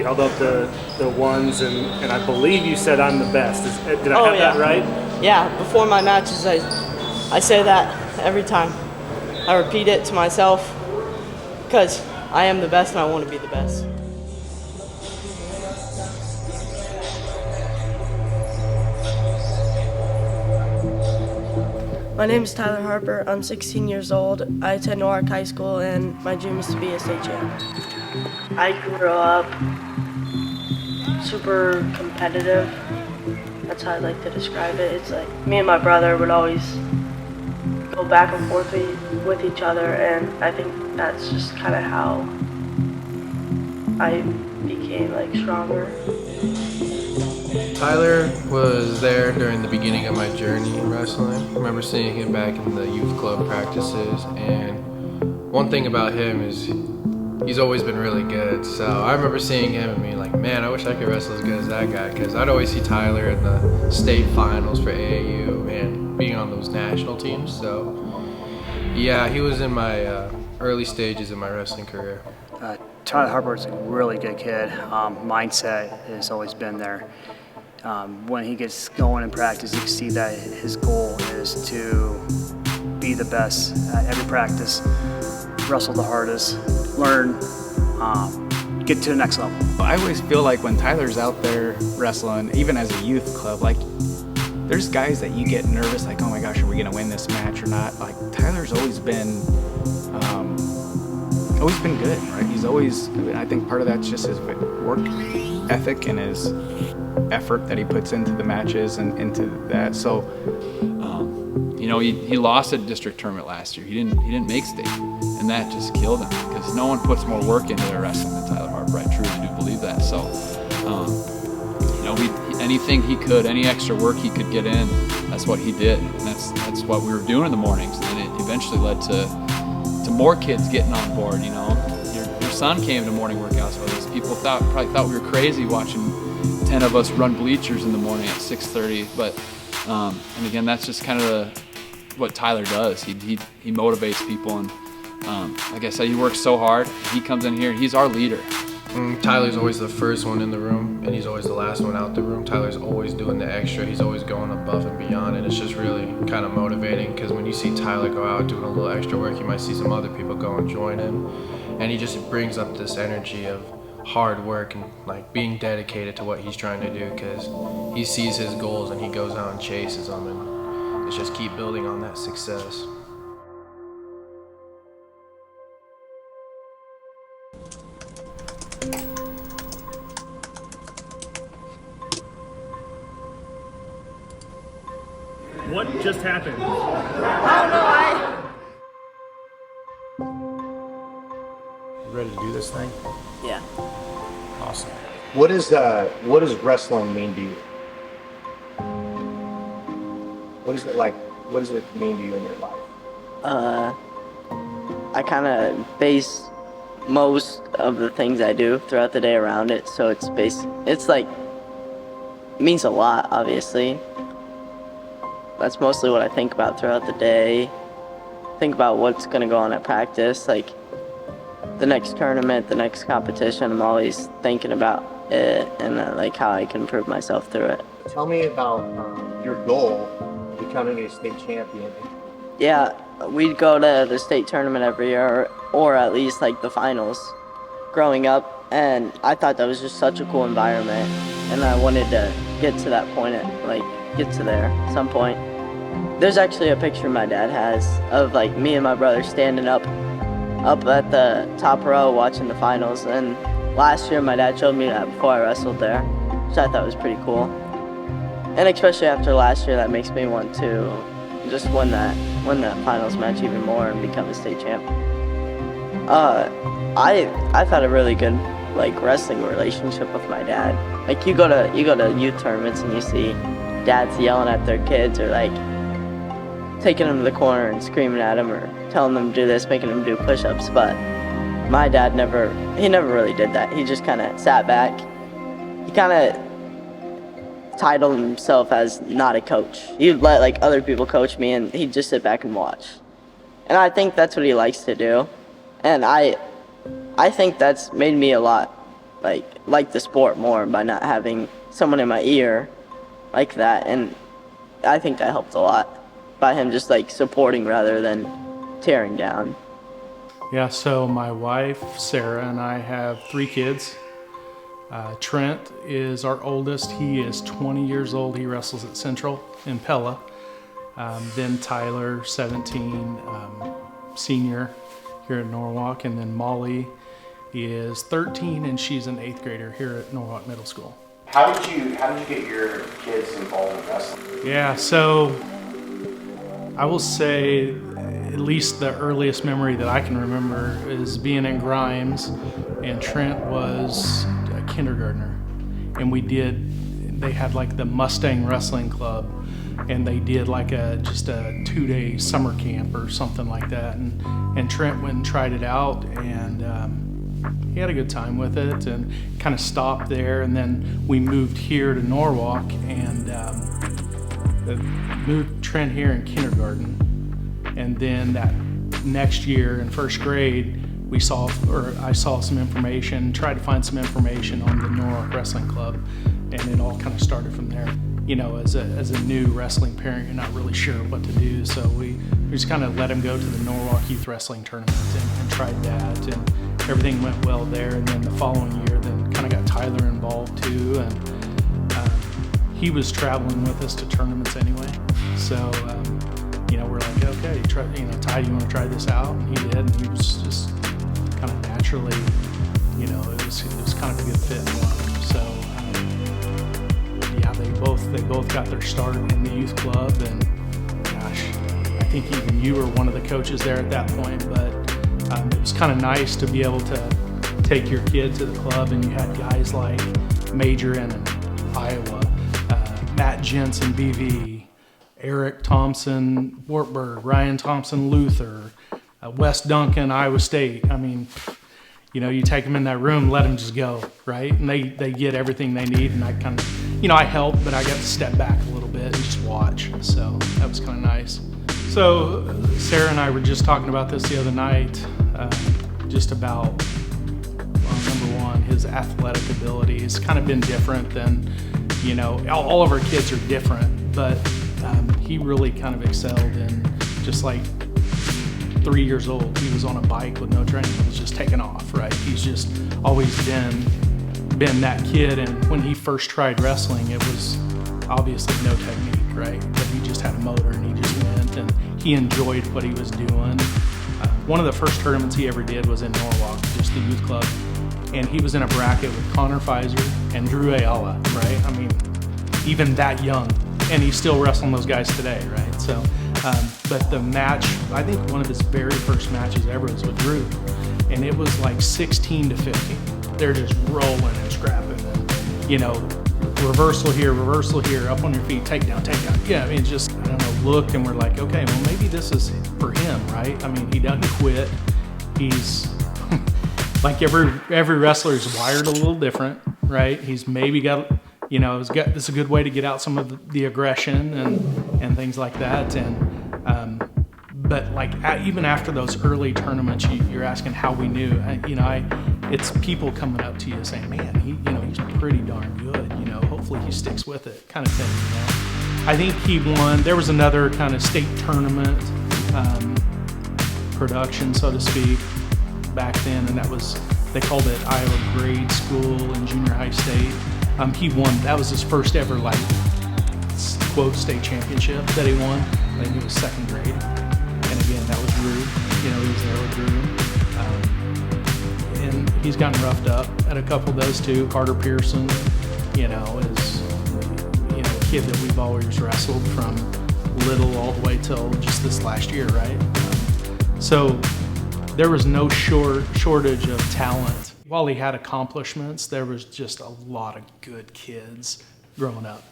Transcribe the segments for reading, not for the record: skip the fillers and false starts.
You held up the ones, and I believe you said I'm the best. Did I have that right? Yeah, before my matches, I say that every time. I repeat it to myself because I am the best and I want to be the best. My name is Tyler Harper. I'm 16 years old. I attend Norwalk High School, and my dream is to be a state champ. I grew up super competitive. That's how I like to describe it. It's like me and my brother would always go back and forth with each other, and I think that's just kind of how I became like stronger. Tyler was there during the beginning of my journey in wrestling. I remember seeing him back in the youth club practices, and one thing about him is he's always been really good. So I remember seeing him and being like, man, I wish I could wrestle as good as that guy, because I'd always see Tyler in the state finals for AAU and being on those national teams. So yeah, he was in my early stages of my wrestling career. Tyler Harper's a really good kid. Mindset has always been there. When he gets going in practice, you can see that his goal is to be the best at every practice, wrestle the hardest, learn, get to the next level. I always feel like when Tyler's out there wrestling, even as a youth club, like there's guys that you get nervous, like, oh my gosh, are we gonna win this match or not? Like Tyler's always been good, right? He's always, I think part of that's just his work ethic and his effort that he puts into the matches and into that. So, you know, he lost at district tournament last year. He didn't make state, and that just killed him because no one puts more work into their wrestling than Tyler Harper. I truly do believe that. So, you know, anything he could, any extra work he could get in, that's what he did, and that's what we were doing in the mornings. And then it eventually led to more kids getting on board. You know, your son came to morning workouts with us. People probably thought we were crazy watching 10 of us run bleachers in the morning at 6:30. But and again, that's just kind of what Tyler does. He motivates people, and like I said, he works so hard. He comes in here, he's our leader. Tyler's always the first one in the room, and he's always the last one out the room. Tyler's always doing the extra. He's always going above and beyond, and it's just really kind of motivating, because when you see Tyler go out doing a little extra work, you might see some other people go and join him, and he just brings up this energy of hard work and like being dedicated to what he's trying to do, because he sees his goals and he goes out and chases them, and it's just keep building on that success. What just happened? You ready to do this thing? Yeah. Awesome. What does wrestling mean to you? What is it like? What does it mean to you in your life? I kind of base most of the things I do throughout the day around it, so it's like, it means a lot, obviously. That's mostly what I think about throughout the day. Think about what's gonna go on at practice, like the next tournament, the next competition. I'm always thinking about it and like how I can improve myself through it. Tell me about your goal, becoming a state champion. Yeah, we'd go to the state tournament every year, or at least like the finals growing up, and I thought that was just such a cool environment, and I wanted to get to that point, get to there at some point. There's actually a picture my dad has of like me and my brother standing up at the top row watching the finals, and last year my dad showed me that before I wrestled there, which I thought was pretty cool. And especially after last year, that makes me want to just win that finals match even more and become a state champ. I've had a really good like wrestling relationship with my dad. Like you go to youth tournaments and you see dads yelling at their kids, or like taking them to the corner and screaming at them, or telling them to do this, making them do push-ups. But my dad never really did that. He just kind of sat back. He kind of titled himself as not a coach. He'd let like other people coach me, and he'd just sit back and watch. And I think that's what he likes to do. And I think that's made me a lot like the sport more by not having someone in my ear like that, and I think that helped a lot by him just like supporting rather than tearing down. Yeah, so my wife, Sarah, and I have 3 kids. Trent is our oldest. He is 20 years old. He wrestles at Central in Pella. Then Tyler, 17, senior here at Norwalk. And then Molly is 13, and she's an 8th grader here at Norwalk Middle School. How did you get your kids involved in wrestling? Yeah, so I will say at least the earliest memory that I can remember is being in Grimes, and Trent was a kindergartner, and they had like the Mustang Wrestling Club, and they did like just a 2-day summer camp or something like that, and Trent went and tried it out, and he had a good time with it and kind of stopped there, and then we moved here to Norwalk and moved Trent here in kindergarten. And then that next year in 1st grade, I saw some information, tried to find some information on the Norwalk Wrestling Club, and it all kind of started from there. You know, as a new wrestling parent, you're not really sure what to do, so we just kind of let him go to the Norwalk Youth Wrestling Tournament and tried that, and everything went well there. And then the following year, then kind of got Tyler involved too, and he was traveling with us to tournaments anyway. So, we're like, okay, Ty, you want to try this out? And he did, and he was just kind of naturally, it was kind of a good fit for him. So, yeah, they both got their start in the youth club, and gosh, I think even you were one of the coaches there at that point, but it was kind of nice to be able to take your kid to the club, and you had guys like Major in Iowa, Matt Jensen, BV, Eric Thompson, Wartburg, Ryan Thompson, Luther, Wes Duncan, Iowa State. I mean, you take them in that room, let them just go, right? And they get everything they need, and I kind of, I help, but I got to step back a little bit and just watch. So that was kind of nice. So Sarah and I were just talking about this the other night, just about, number one, his athletic ability. It's kind of been different than, all of our kids are different, but he really kind of excelled in just like 3 years old. He was on a bike with no training. He was just taking off, right? He's just always been that kid. And when he first tried wrestling, it was obviously no technique, right? But he just had a motor, and he just went, and he enjoyed what he was doing. One of the first tournaments he ever did was in Norwalk, just the youth club. And he was in a bracket with Connor Pfizer and Drew Ayala, right? I mean, even that young. And he's still wrestling those guys today, right? So, but the match, I think one of his very first matches ever was with Drew, and it was like 16-15. They're just rolling and scrapping, and reversal here, up on your feet, takedown. Yeah, I mean, just looked, and we're like, okay, well maybe this is for him, right? I mean, he doesn't quit. He's like every wrestler is wired a little different, right? He's maybe got. This is a good way to get out some of the aggression and things like that. And but like even after those early tournaments, you're asking how we knew. It's people coming up to you saying, "Man, he's pretty darn good. Hopefully he sticks with it," kind of thing. I think he won. There was another kind of state tournament production, so to speak, back then, and they called it Iowa Grade School and Junior High State. He won. That was his first ever, quote, state championship that he won. I think it was 2nd grade. And again, that was Drew. He was there with Drew. And he's gotten roughed up at a couple of those too. Carter Pearson, is, a kid that we've always wrestled from little all the way till just this last year, right? So there was no shortage of talent. While he had accomplishments, there was just a lot of good kids growing up,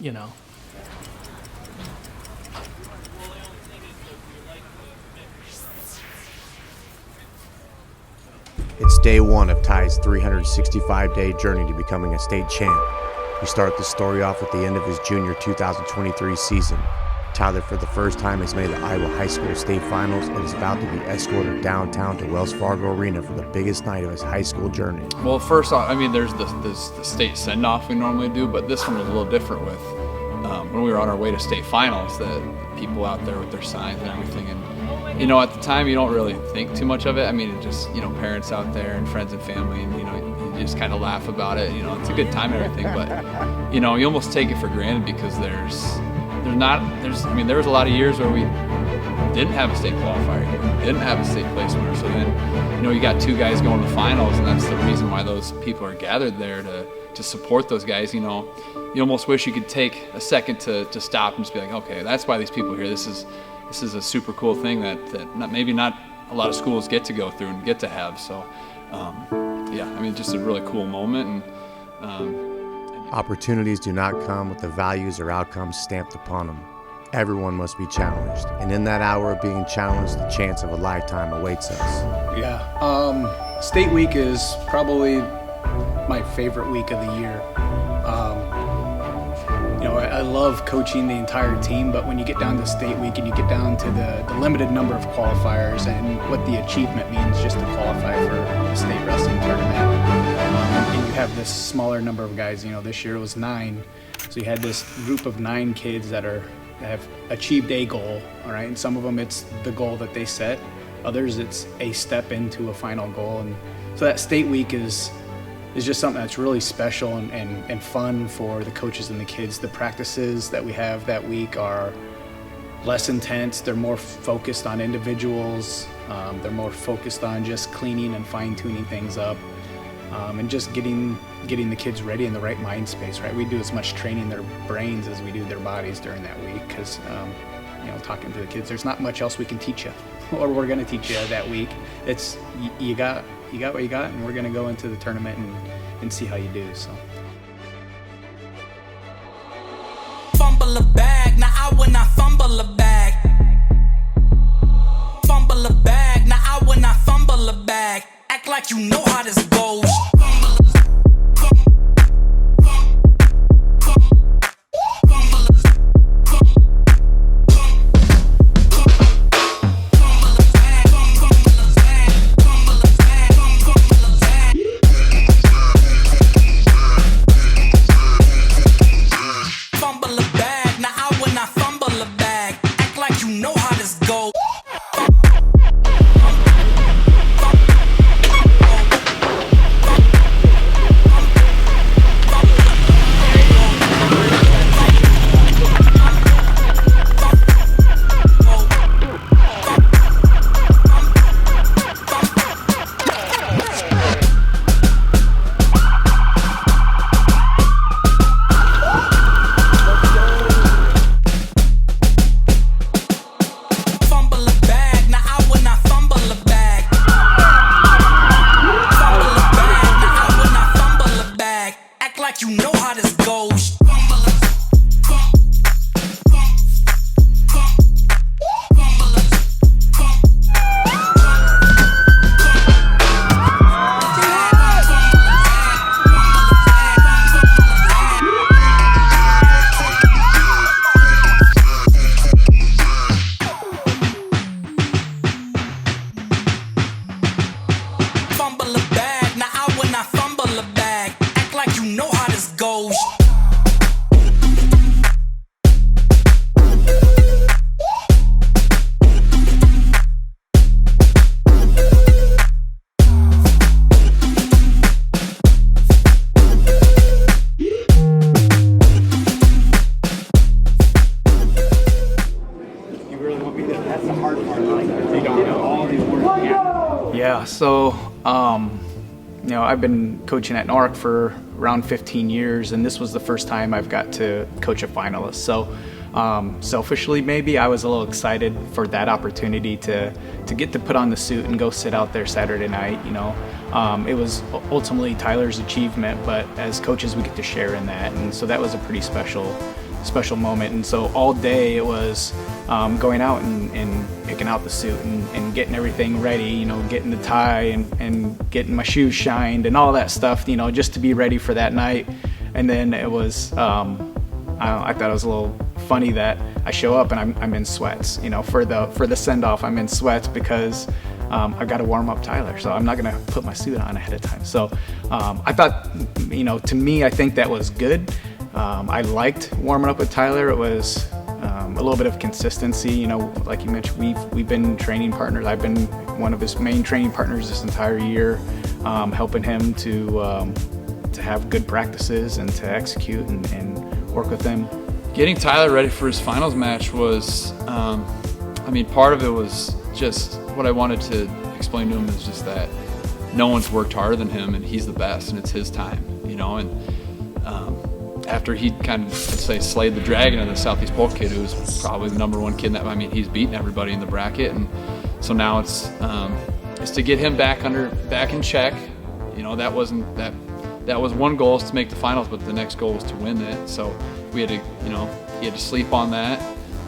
It's day one of Ty's 365-day journey to becoming a state champ. We start the story off at the end of his junior 2023 season. Tyler, for the first time, has made the Iowa High School State Finals and is about to be escorted downtown to Wells Fargo Arena for the biggest night of his high school journey. Well, first off, I mean, there's the state send-off we normally do, but this one was a little different with when we were on our way to state finals, the people out there with their signs and everything. And, you know, at the time, you don't really think too much of it. I mean, it just, you know, parents out there and friends and family, and, you know, you just kind of laugh about it. You know, it's a good time and everything, but, you know, you almost take it for granted because there was a lot of years where we didn't have a state qualifier, didn't have a state place winner. So then, you know, you got two guys going to finals, and that's the reason why those people are gathered there to support those guys. You know, you almost wish you could take a second to stop and just be like, okay, that's why these people are here. This is a super cool thing that maybe not a lot of schools get to go through and get to have. So, yeah, I mean, just a really cool moment. And Opportunities do not come with the values or outcomes stamped upon them. Everyone must be challenged, and in that hour of being challenged, the chance of a lifetime awaits us. Yeah, State Week is probably my favorite week of the year. You know, I love coaching the entire team, but when you get down to State Week and you get down to the limited number of qualifiers and what the achievement means just to qualify for the state wrestling tournament, and you have this smaller number of guys, you know, this year it was 9, so you had this group of 9 kids that have achieved a goal, all right, and some of them it's the goal that they set, others it's a step into a final goal, and so that State Week is just something that's really special and fun for the coaches and the kids. The practices that we have that week are less intense. They're more focused on individuals. They're more focused on just cleaning and fine-tuning things up, and just getting the kids ready in the right mind space, right? We do as much training their brains as we do their bodies during that week because, you know, talking to the kids, there's not much else we can teach you or we're going to teach you that week. It's you got what you got, and we're going to go into the tournament and see how you do. So. Fumble a bag, now I will not fumble a bag. Fumble a bag, now I will not fumble a bag. Act like you know how this goes. Yeah, so, you know, I've been coaching at Norwalk for around 15 years, and this was the first time I've got to coach a finalist. So, selfishly, maybe I was a little excited for that opportunity to get to put on the suit and go sit out there Saturday night. You know, it was ultimately Tyler's achievement, but as coaches, we get to share in that, and so that was a pretty special moment. And so all day it was going out and picking out the suit and getting everything ready, you know, getting the tie and getting my shoes shined and all that stuff, you know, just to be ready for that night. And then it was, I thought it was a little funny that I show up and I'm in sweats. You know, for the send off, I'm in sweats because I've got to warm up Tyler, so I'm not gonna put my suit on ahead of time. So I thought, you know, to me, I think that was good. I liked warming up with Tyler. It was a little bit of consistency. You know, like you mentioned, we've been training partners. I've been one of his main training partners this entire year, helping him to have good practices and to execute and work with him. Getting Tyler ready for his finals match was, I mean, part of it was just what I wanted to explain to him is just that no one's worked harder than him, and he's the best, and it's his time, you know. And after he kind of, let's say, slayed the dragon of the Southeast Polk kid, who was probably the #1 kid, that, I mean, he's beaten everybody in the bracket, and so now it's to get him back in check. You know, that was one goal, is to make the finals, but the next goal was to win it. So we had to, you know, he had to sleep on that,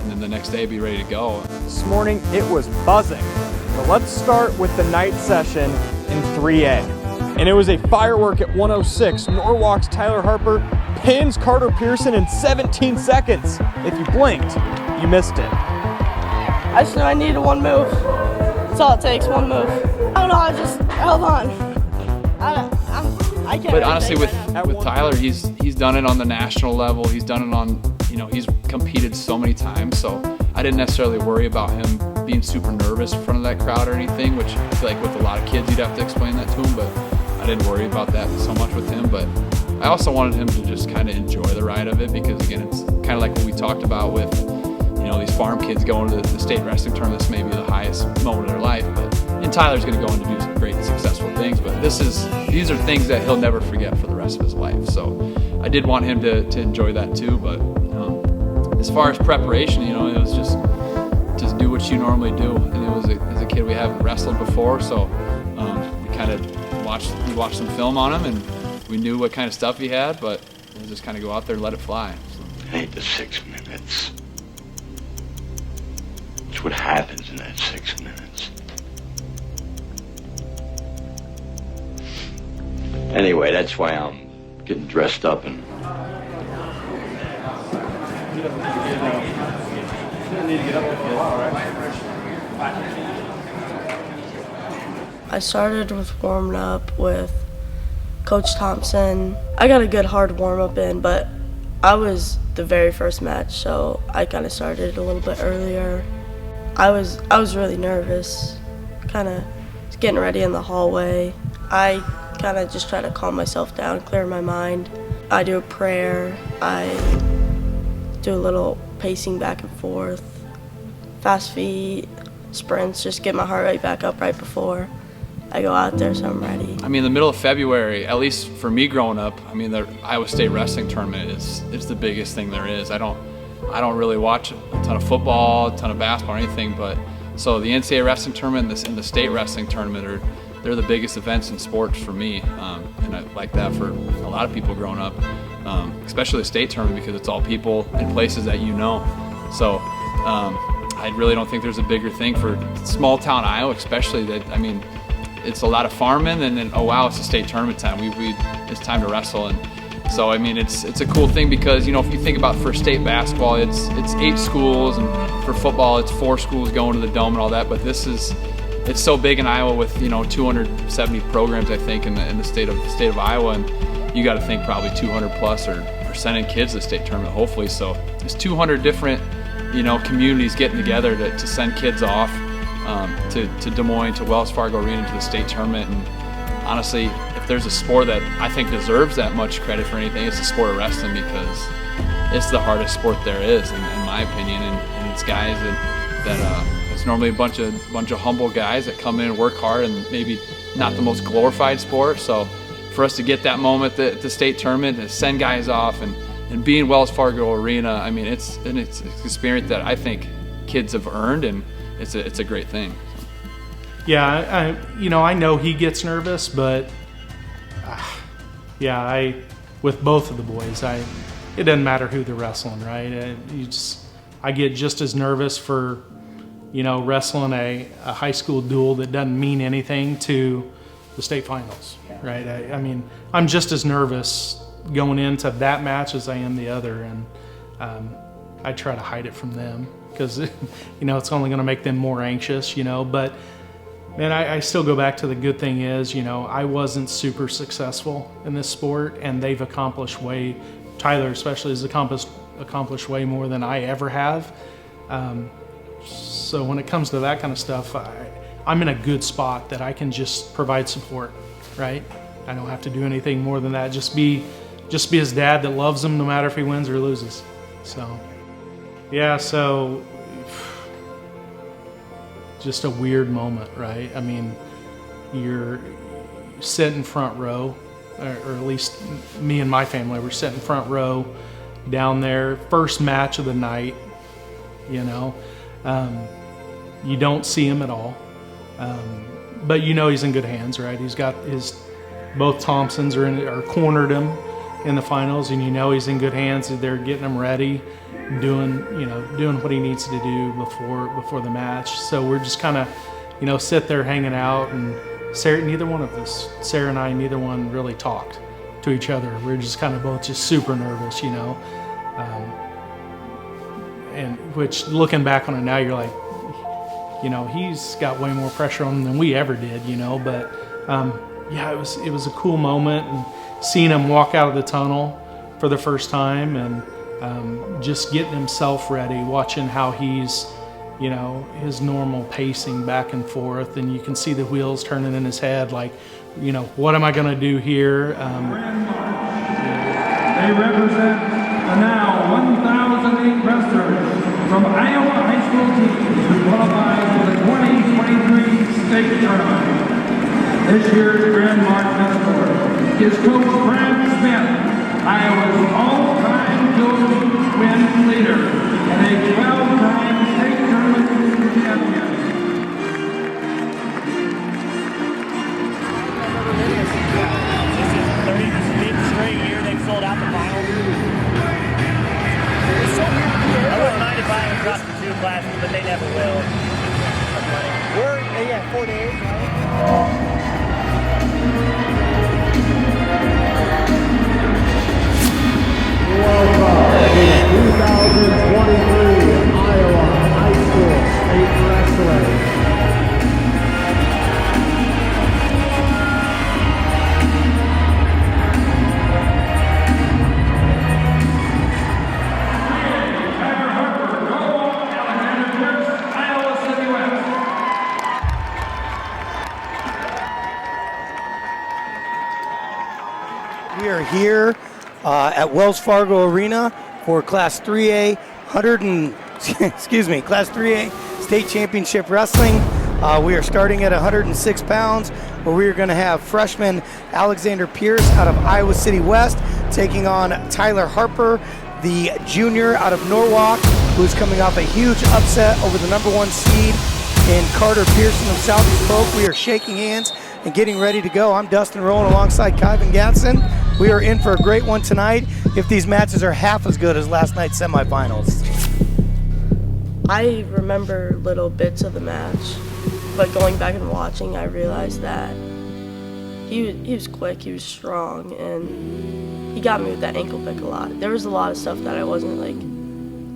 and then the next day be ready to go. This morning it was buzzing, but let's start with the night session in 3A. And it was a firework at 106. Norwalk's Tyler Harper pins Carter Pearson in 17 seconds. If you blinked, you missed it. I just knew I needed one move. That's all it takes, one move. I don't know, I just held on. I can't. But honestly, with Tyler, he's done it on the national level. He's done it on, you know, he's competed so many times. So I didn't necessarily worry about him being super nervous in front of that crowd or anything, which I feel like with a lot of kids, you'd have to explain that to him. But I didn't worry about that so much with him. But I also wanted him to just kind of enjoy the ride of it, because again, it's kind of like what we talked about with, you know, these farm kids going to the state wrestling tournament. This may be the highest moment of their life, and Tyler's going to go on to do some great, successful things. But these are things that he'll never forget for the rest of his life. So I did want him to enjoy that too. But as far as preparation, you know, it was just do what you normally do. And it was as a kid, we haven't wrestled before, so we kind of watched some film on him, and we knew what kind of stuff he had, but we'll just kind of go out there and let it fly. It ain't the 6 minutes. It's what happens in that 6 minutes. Anyway, that's why I'm getting dressed up and... I started with warming up with Coach Thompson. I got a good hard warm-up in, but I was the very first match, so I kind of started a little bit earlier. I was really nervous, kind of getting ready in the hallway. I kind of just try to calm myself down, clear my mind. I do a prayer. I do a little pacing back and forth, fast feet, sprints, just get my heart rate back up right before I go out there, so I'm ready. I mean, the middle of February, at least for me growing up, I mean, the Iowa State wrestling tournament is the biggest thing there is. I don't really watch a ton of football, a ton of basketball or anything, but so the NCAA wrestling tournament and the state wrestling tournament they're the biggest events in sports for me, and I like that for a lot of people growing up, especially the state tournament, because it's all people and places that you know. So I really don't think there's a bigger thing for small town Iowa, especially that, I mean, it's a lot of farming, and then, oh wow, it's a state tournament time. It's time to wrestle. And so, I mean, it's a cool thing, because, you know, if you think about for state basketball, it's 8 schools, and for football, it's 4 schools going to the dome and all that. But it's so big in Iowa with, you know, 270 programs, I think, in the state of Iowa, and you got to think probably 200 plus are sending kids to the state tournament, hopefully. So there's 200 different, you know, communities getting together to send kids off to Des Moines, to Wells Fargo Arena, to the state tournament. And honestly, if there's a sport that I think deserves that much credit for anything, it's the sport of wrestling, because it's the hardest sport there is, in my opinion. And it's guys that it's normally a bunch of humble guys that come in and work hard, and maybe not the most glorified sport. So for us to get that moment at the state tournament, to send guys off and be in Wells Fargo Arena, I mean, it's an experience that I think kids have earned, and it's a great thing. Yeah, I know he gets nervous, but with both of the boys, it doesn't matter who they're wrestling, right? I get just as nervous for, you know, wrestling a high school duel that doesn't mean anything to the state finals, right? I mean, I'm just as nervous going into that match as I am the other, and I try to hide it from them because, you know, it's only going to make them more anxious, you know. But, man, I still go back to the good thing is, you know, I wasn't super successful in this sport, and they've accomplished Tyler especially has accomplished way more than I ever have. So when it comes to that kind of stuff, I'm in a good spot that I can just provide support, right? I don't have to do anything more than that. Just be his dad that loves him no matter if he wins or loses. So, yeah, so just a weird moment, right? I mean, you're sitting front row, or at least me and my family were sitting front row down there, first match of the night, you know. You don't see him at all, but you know he's in good hands, right? He's got both Thompsons are cornered him in the finals, and you know he's in good hands. They're getting him ready, doing what he needs to do before the match. So we're just kind of, you know, sit there hanging out, and Sarah and I, neither one really talked to each other. We're just kind of both just super nervous, you know. And which, looking back on it now, you're like, you know, he's got way more pressure on him than we ever did, you know. But yeah, it was a cool moment, and seeing him walk out of the tunnel for the first time, and just getting himself ready, watching how he's, you know, his normal pacing back and forth, and you can see the wheels turning in his head, like, you know, what am I going to do here? They represent the now 1,008 wrestlers from Iowa high school teams who qualify for the 2023 state tournament. This year's Aaron Martinez is Coach Brad Smith, Iowa's all-time dual win leader and a 12-time state tournament champion. This is 35th straight year they've sold out the finals. I wouldn't mind if I across the two classes, but they never will. They got 4 days, right? Welcome to 2023 Iowa High School State Wrestling. We are here at Wells Fargo Arena for Class 3A Class 3A State Championship Wrestling. We are starting at 106 pounds, where we are going to have freshman Alexander Pierce out of Iowa City West taking on Tyler Harper, the junior out of Norwalk, who's coming off a huge upset over the #1 seed in Carter Pearson of Southeast Polk. We are shaking hands and getting ready to go. I'm Dustin Rowan alongside Kyvan Gatson. We are in for a great one tonight if these matches are half as good as last night's semifinals. I remember little bits of the match, but going back and watching, I realized that he was quick, he was strong, and he got me with that ankle pick a lot. There was a lot of stuff that I wasn't like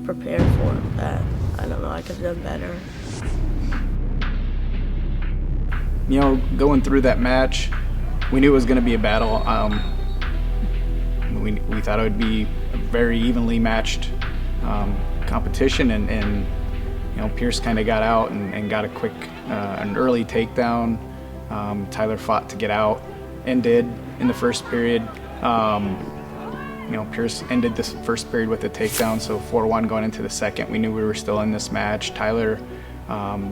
prepared for that I don't know, I could have done better. You know, going through that match, we knew it was going to be a battle. We thought it would be a very evenly matched competition, and you know, Pierce kind of got out and got a quick, an early takedown. Tyler fought to get out and did in the first period. You know, Pierce ended this first period with a takedown, so 4-1 going into the second. We knew we were still in this match. Tyler,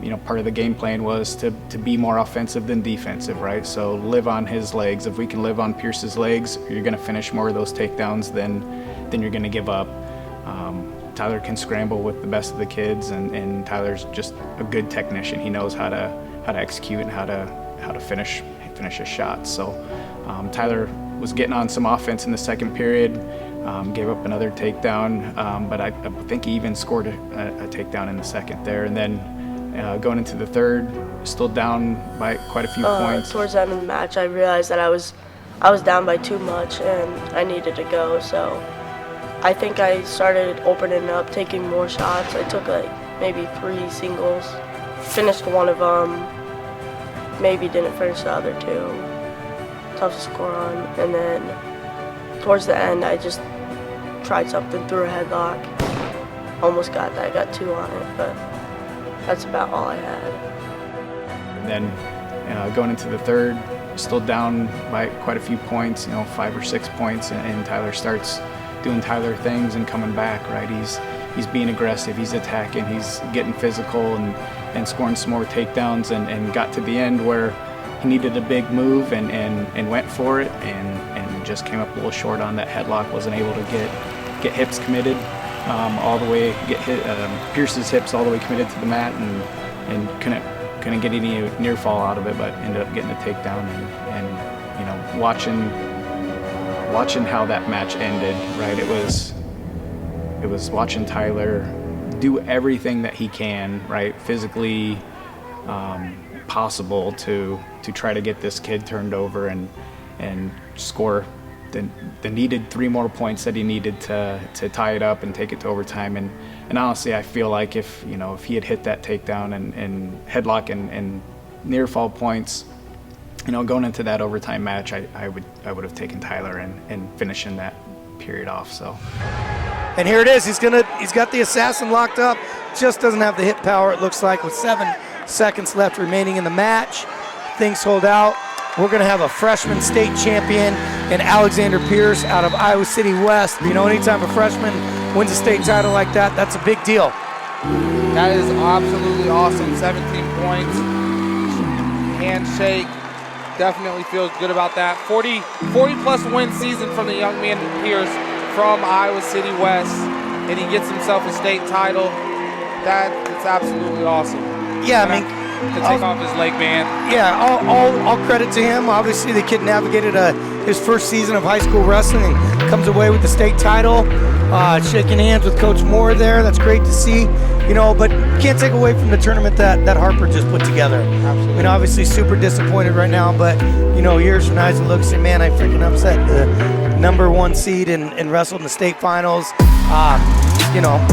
you know, part of the game plan was to be more offensive than defensive, right? So live on his legs. If we can live on Pierce's legs, you're going to finish more of those takedowns than you're going to give up. Tyler can scramble with the best of the kids, and Tyler's just a good technician. He knows how to execute and how to finish his shots. So Tyler was getting on some offense in the second period, gave up another takedown, but I think he even scored a takedown in the second there. And then going into the third, still down by quite a few points. Towards the end of the match, I realized that I was down by too much and I needed to go. So I think I started opening up, taking more shots. I took like maybe 3 singles, finished one of them, maybe didn't finish the other 2. Tough to score on. And then towards the end, I just tried something through a headlock. Almost got that, got 2 on it, but that's about all I had. And then going into the third, still down by quite a few points, 5 or 6 points, and Tyler starts doing Tyler things and coming back, right? He's being aggressive, he's attacking, he's getting physical and scoring some more takedowns, and got to the end where he needed a big move and went for it and just came up a little short on that headlock, wasn't able to get hips committed all the way, get Pierce's hips all the way committed to the mat, and couldn't get any near fall out of it, but ended up getting a takedown and watching how that match ended, right? It was watching Tyler do everything that he can, right, physically possible to try to get this kid turned over and score the needed 3 more points that he needed to tie it up and take it to overtime. And honestly, I feel like if he had hit that takedown and headlock and near fall points, going into that overtime match, I would have taken Tyler and finishing that period off. So. And here it is. He's got the assassin locked up. Just doesn't have the hit power, it looks like, with 7 seconds left remaining in the match. Things hold out. We're going to have a freshman state champion in Alexander Pierce out of Iowa City West. Anytime a freshman wins a state title like that, that's a big deal. That is absolutely awesome. 17 points, handshake. Definitely feels good about that. 40 plus win season from the young man Pierce from Iowa City West, and he gets himself a state title. That's absolutely awesome. Yeah, I mean, to take off his leg band. Yeah, all credit to him. Obviously, the kid navigated his first season of high school wrestling and comes away with the state title. Shaking hands with Coach Moore there. That's great to see. But can't take away from the tournament that Harper just put together. Absolutely. Obviously super disappointed right now, but years from now, as he looks and man, I freaking upset the #1 seed and wrestled in the state finals.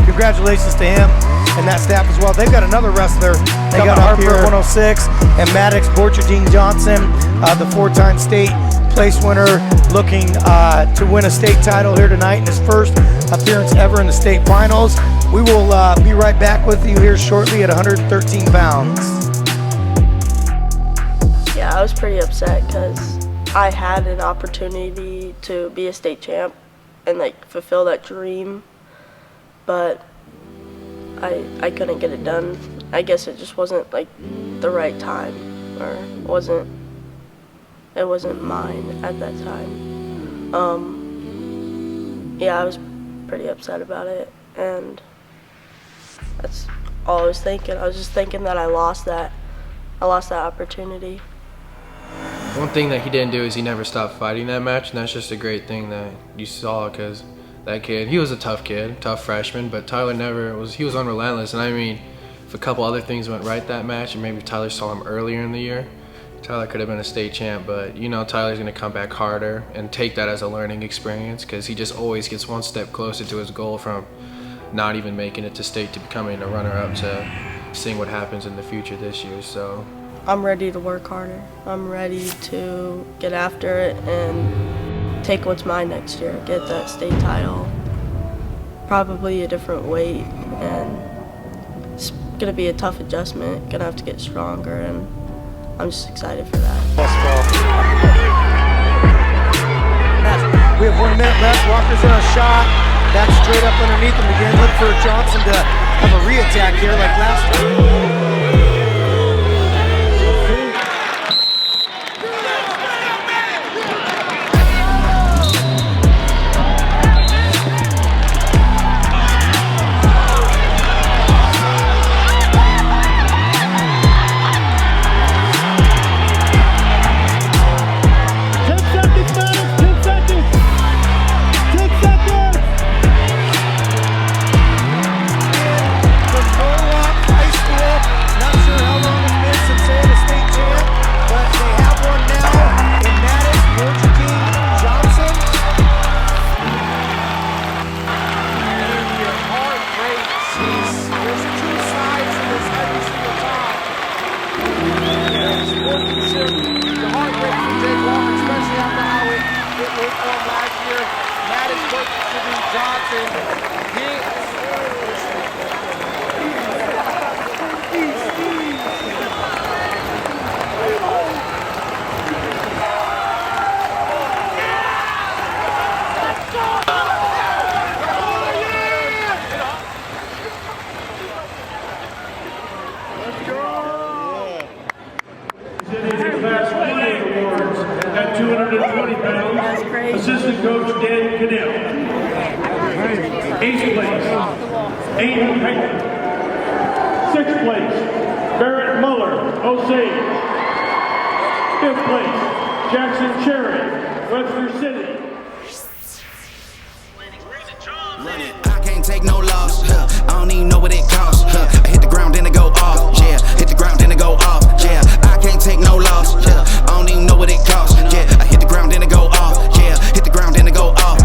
Congratulations to him and that staff as well. They've got another wrestler. They got Harper 106 and Maddox Borchardine Johnson, the 4-time state place winner, looking to win a state title here tonight in his first appearance ever in the state finals. We will be right back with you here shortly at 113 pounds. Yeah, I was pretty upset because I had an opportunity to be a state champ and fulfill that dream, but I couldn't get it done. I guess it just wasn't the right time, or it wasn't mine at that time. Yeah, I was pretty upset about it, and that's all I was thinking. I was just thinking that I lost that opportunity. One thing that he didn't do is he never stopped fighting that match, and that's just a great thing that you saw, because that kid, he was a tough kid, tough freshman, but Tyler he was unrelentless. And I mean, if a couple other things went right that match, and maybe Tyler saw him earlier in the year, Tyler could have been a state champ. But Tyler's gonna come back harder and take that as a learning experience, because he just always gets one step closer to his goal from not even making it to state to becoming a runner-up to seeing what happens in the future this year. So I'm ready to work harder. I'm ready to get after it and take what's mine next year, get that state title, probably a different weight, and it's gonna be a tough adjustment, gonna have to get stronger, and I'm just excited for that. We have 1 minute left. Walker's on a shot. Back straight up underneath him again. Look for Johnson to have a re-attack here like last time. Aiden Payton. 6th place, Barrett Muller, Osage. 5th place, Jackson Cherry, Webster City. I can't take no loss. I don't even know what it costs. I hit the ground, then it go off. Yeah, hit the ground, then it go off. Yeah, I can't take no loss. I don't even know what it costs. Yeah, I hit the ground, then it go off. Yeah, hit the ground, then it go off.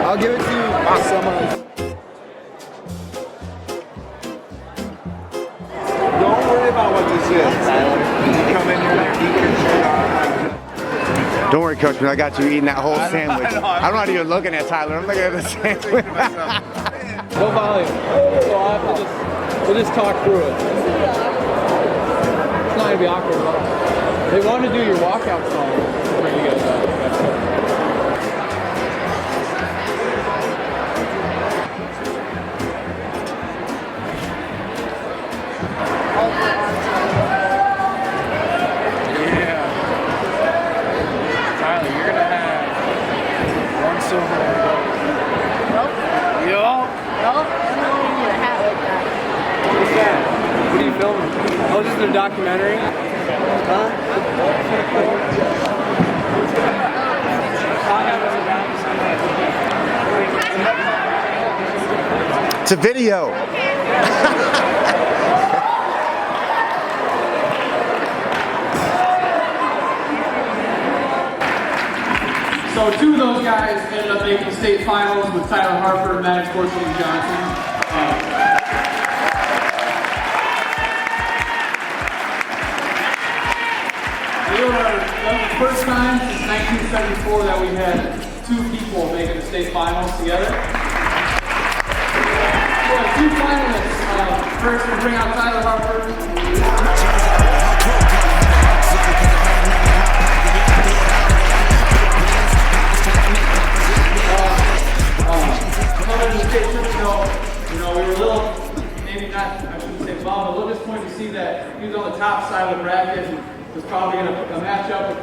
I'll give it to you. Don't worry about what this is, Tyler. You come in here, eat your shirt off. Don't worry, Coach, but I got you eating that whole sandwich. I'm not even looking at Tyler. I'm looking at the sandwich. No volume. So I'll have to we'll just talk through it. It's not going to be awkward at all. They want to do your walkout song. Bring you guys up. What are you filming? Oh, this is a documentary? Huh? It's a video. So two of those guys ended up making the state finals with Tyler Harper and Maddox Porcelain Johnson. That was the first time since 1974 that we had two people making the state finals together. So two finalists. First, we bring out Tyler Harper. We were a little, maybe not, I shouldn't say bummed, but a little disappointed to see that he was on the top side of the bracket and was probably going to match up with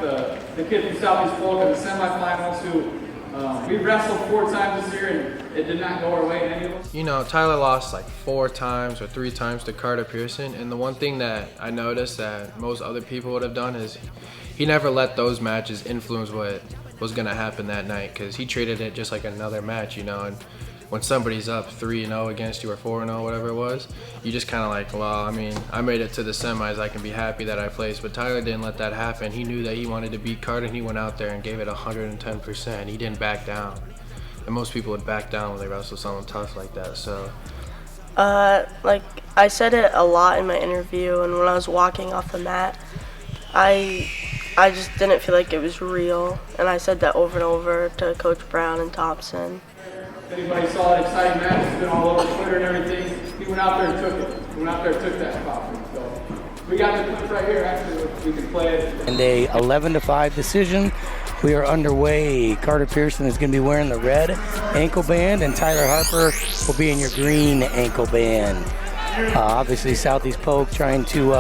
the kid from Southeast Polk in the semifinals who we wrestled 4 times this year and it did not go our way in any of them. You know, Tyler lost like 4 times or 3 times to Carter Pearson, and the one thing that I noticed that most other people would have done is he never let those matches influence what was going to happen that night, because he treated it just like another match, you know. And when somebody's up 3-0 against you or 4-0, whatever it was, you just kind of like, well, I mean, I made it to the semis, I can be happy that I placed. But Tyler didn't let that happen. He knew that he wanted to beat Carter, and he went out there and gave it 110%. He didn't back down. And most people would back down when they wrestle someone tough like that, so. Like I said it a lot in my interview, and when I was walking off the mat, I just didn't feel like it was real. And I said that over and over to Coach Brown and Thompson. If anybody saw that exciting match, it's been all over Twitter and everything. He went out there and took it. He went out there and took that spot. So we got the clip right here, actually, we can play it. And a 11-5 decision. We are underway. Carter Pearson is going to be wearing the red ankle band, and Tyler Harper will be in your green ankle band. Obviously, Southeast Polk trying to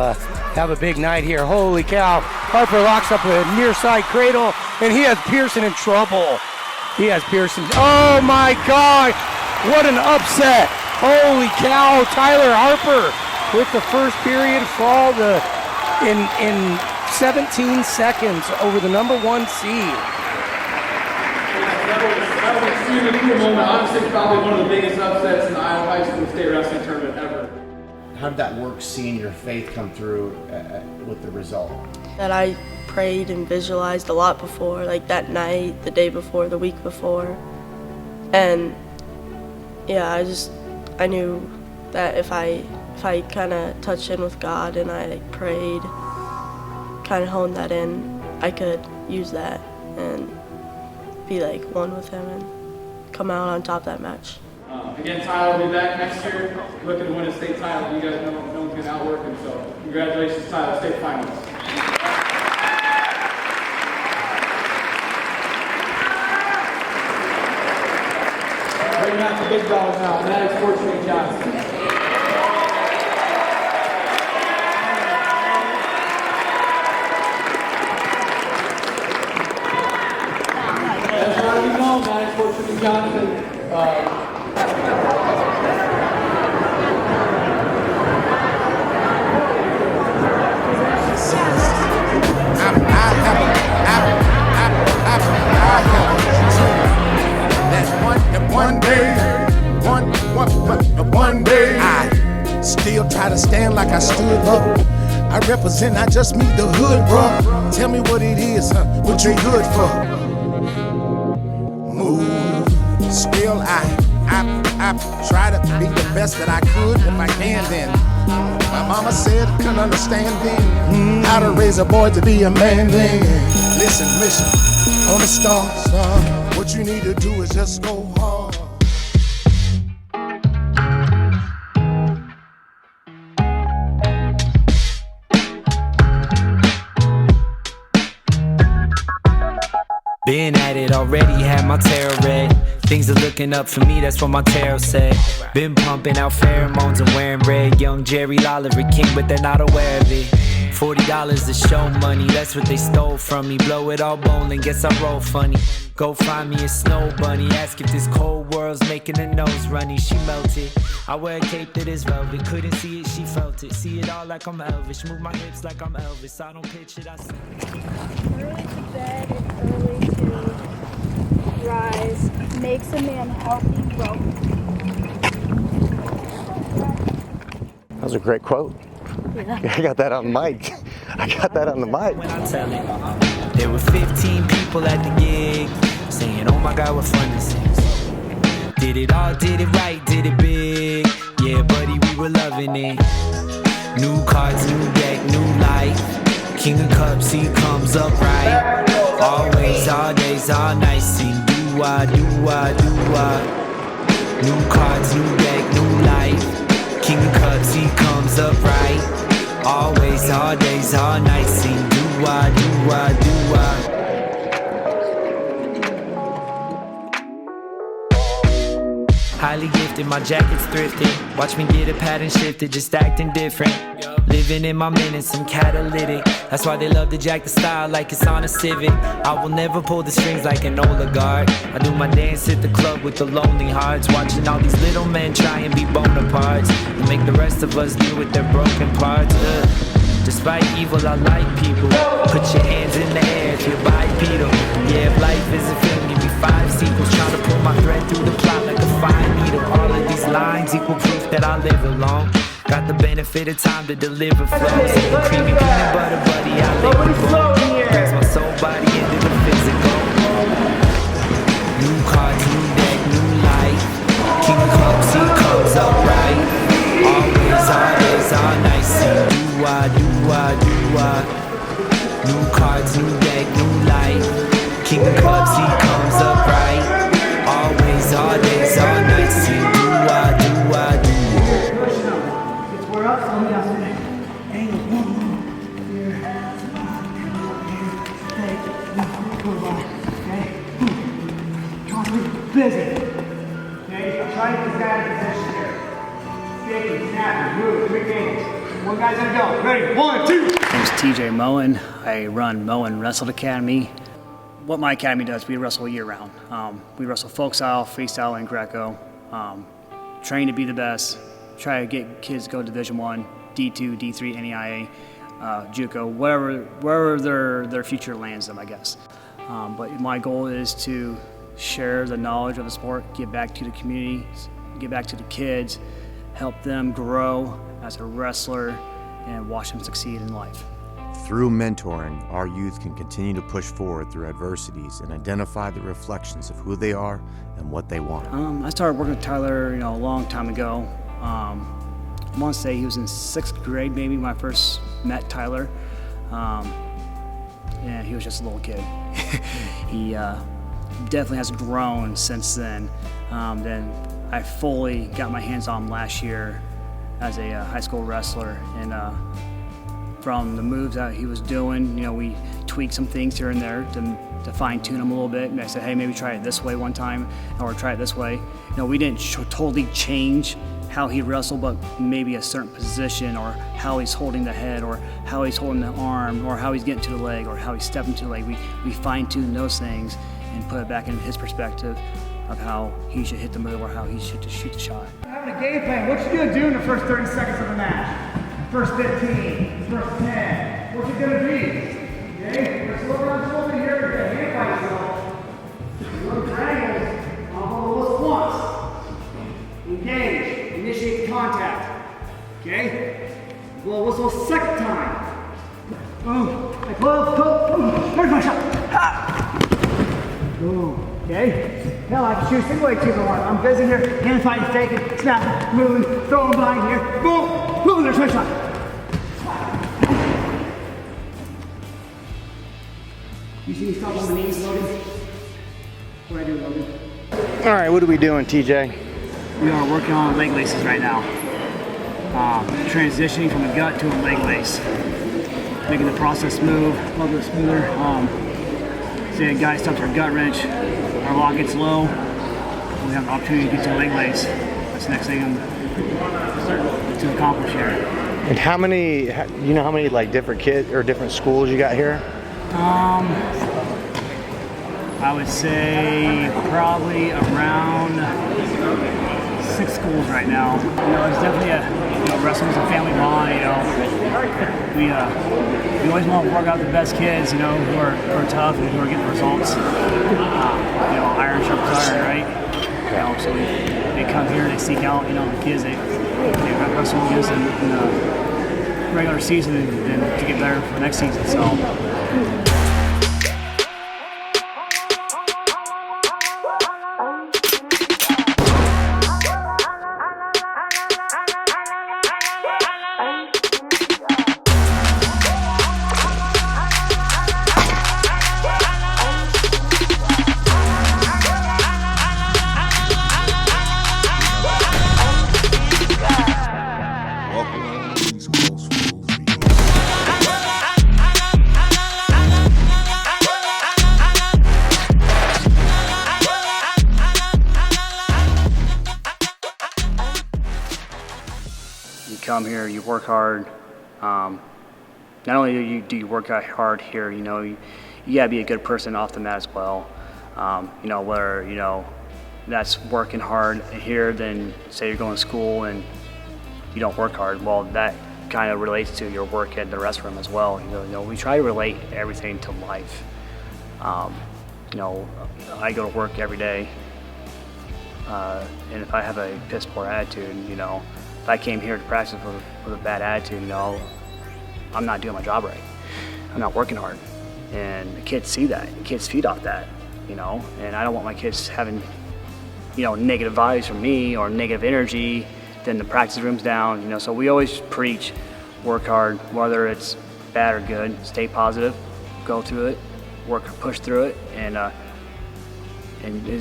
have a big night here. Holy cow. Harper locks up a near side cradle, and he has Pearson in trouble. He has Pearson. Oh my God! What an upset! Holy cow! Tyler Harper with the first period fall in 17 seconds over the #1 seed. That was an extremely cool moment. Honestly, probably one of the biggest upsets in the Iowa High School State Wrestling Tournament ever. How did that work, seeing your faith come through with the result? That I prayed and visualized a lot before, like that night, the day before, the week before. And yeah, I knew that if I kind of touched in with God and I prayed, kind of honed that in, I could use that and be like one with him and come out on top of that match. Again, Tyler will be back next year, looking to win a state title. You guys know no one's going to outwork him, so congratulations, Tyler, state finals. big dog now, and that is Fortune Johnson. As a lot of you know, that is Fortune Johnson. One day, I still try to stand like I stood up. I represent, I just meet the hood, bro. Tell me what it is, what you good for. Move, still I try to be the best that I could. If I can, then my mama said I couldn't understand then how to raise a boy to be a man then. Listen, on the stars, what you need to do is just go hard. Been at it already, had my tarot read. Things are looking up for me, that's what my tarot said. Been pumping out pheromones and wearing red. Young Jerry Lawler, a king, but they're not aware of it. $40 to show money, that's what they stole from me. Blow it all bowling, guess I roll funny. Go find me a snow bunny, ask if this cold world's making her nose runny. She melted, I wear a cape that is velvet. Couldn't see it, she felt it. See it all like I'm Elvis, move my hips like I'm Elvis. I don't pitch it, I see it. Early to bed and early to rise makes a man healthy, wealthy. That was a great quote. Yeah. I got that on the mic. I got that on the mic. When I tell it, there were 15 people at the gig saying, oh my God, what fun this is. Did it all, did it right, did it big. Yeah, buddy, we were loving it. New cards, new deck, new life. King of Cups, he comes up right. Always, all days, all nights. Sing do-I, do-I, do-I. New cards, new deck, new life. King of Cups, he comes up right. Always, all days, all nights. Sing do-I, do-I, do-I. Highly gifted, my jacket's thrifted. Watch me get a pattern shifted, just acting different. Living in my minutes, I'm catalytic. That's why they love to jack the style like it's on a Civic. I will never pull the strings like an oligarch. I do my dance at the club with the lonely hearts. Watching all these little men try and be Bonapartes and make the rest of us deal with their broken parts. Despite evil, I like people. Put your hands in the air if you're bipedal. Yeah, if life is a film, give me 5 sequels. Trying to pull my thread through the plot like a fine needle. All of these lines equal proof that I live alone. Got the benefit of time to deliver flows. Creamy peanut butter, buddy, I live alone. Brings my soul body into the physical. New cards, new deck, new life. King of Cups, he comes up right. Always, all days, all nights. Sing do-I, do-I, do-I. New cards, new deck, new life. King of Cups, he comes up right. Always, all days, all nights. Sing do-I, do-I, do-I. We're up on the afternoon. Angle here. Okay. Trying to be busy. Okay, try to get this guy in position here. Sticky, snappy, move, 3 games. One guy's gonna go. Ready? 1, 2. My name is TJ Moen. I run Moen Wrestle Academy. What my academy does, we wrestle year round. We wrestle folk style, freestyle, and Greco. Train to be the best. Try to get kids to go Division I, D2, D3, NEIA, JUCO, wherever their future lands them, I guess. But my goal is to share the knowledge of the sport, give back to the community, give back to the kids, help them grow as a wrestler, and watch them succeed in life. Through mentoring, our youth can continue to push forward through adversities and identify the reflections of who they are and what they want. I started working with Tyler, a long time ago. I want to say he was in 6th grade maybe when I first met Tyler. And he was just a little kid. He definitely has grown since then. Then I fully got my hands on him last year as a high school wrestler, and from the moves that he was doing, we tweak some things here and there to fine tune them a little bit. And I said, hey, maybe try it this way one time, or try it this way. You know, we didn't totally change how he wrestled, but maybe a certain position, or how he's holding the head, or how he's holding the arm, or how he's getting to the leg, or how he's stepping to the leg. We fine tune those things and put it back in his perspective of how he should hit the move or how he should shoot the shot. Having a game plan, what you gonna do in the first 30 seconds of the match? First 15, first 10, what's it gonna be? Okay, let's look around the over here, we're gonna hand fight yourself. Little triangles, off of the list once. Engage, initiate contact. Okay? Blow whistle second time. Boom, I pull, boom, there's my shot. Ha! Boom. Okay? Hell, I can shoot single leg too if I want. I'm busy here. Hand fighting, faking, snapping, moving, throwing behind here. Boom! Boom! There's my shot. You see me stop on the knees, Logan? What do I do, Logan? All right, what are we doing, TJ? We are working on leg laces right now. Transitioning from a gut to a leg lace. Making the process smooth, a little bit smoother. Say a guy stops our gut wrench, our lock gets low, we have an opportunity to get to a leg lace. That's the next thing I'm to accomplish here. And how many, you know how many like different kids or different schools you got here? I would say probably around 6 schools right now. You know, it's definitely wrestling's a family bond, you know. We always want to work out the best kids, you know, who are tough and who are getting results. You know, iron sharpens iron, right? You know, so they come here, they seek out, you know, the kids they wrestle against in the regular season and to get better for next season. So. Come here, you work hard. Not only do you work hard here, you know, you gotta be a good person off the mat as well. You know, whether, you know, that's working hard here, then say you're going to school and you don't work hard, well, that kind of relates to your work at the restroom as well. You know, we try to relate everything to life. You know, I go to work every day, and if I have a piss poor attitude, you know, if I came here to practice with a bad attitude, you know, I'm not doing my job right. I'm not working hard. And the kids see that. The kids feed off that, you know, and I don't want my kids having, you know, negative vibes from me or negative energy, then the practice room's down, you know, so we always preach, work hard, whether it's bad or good, stay positive, go through it, push through it, and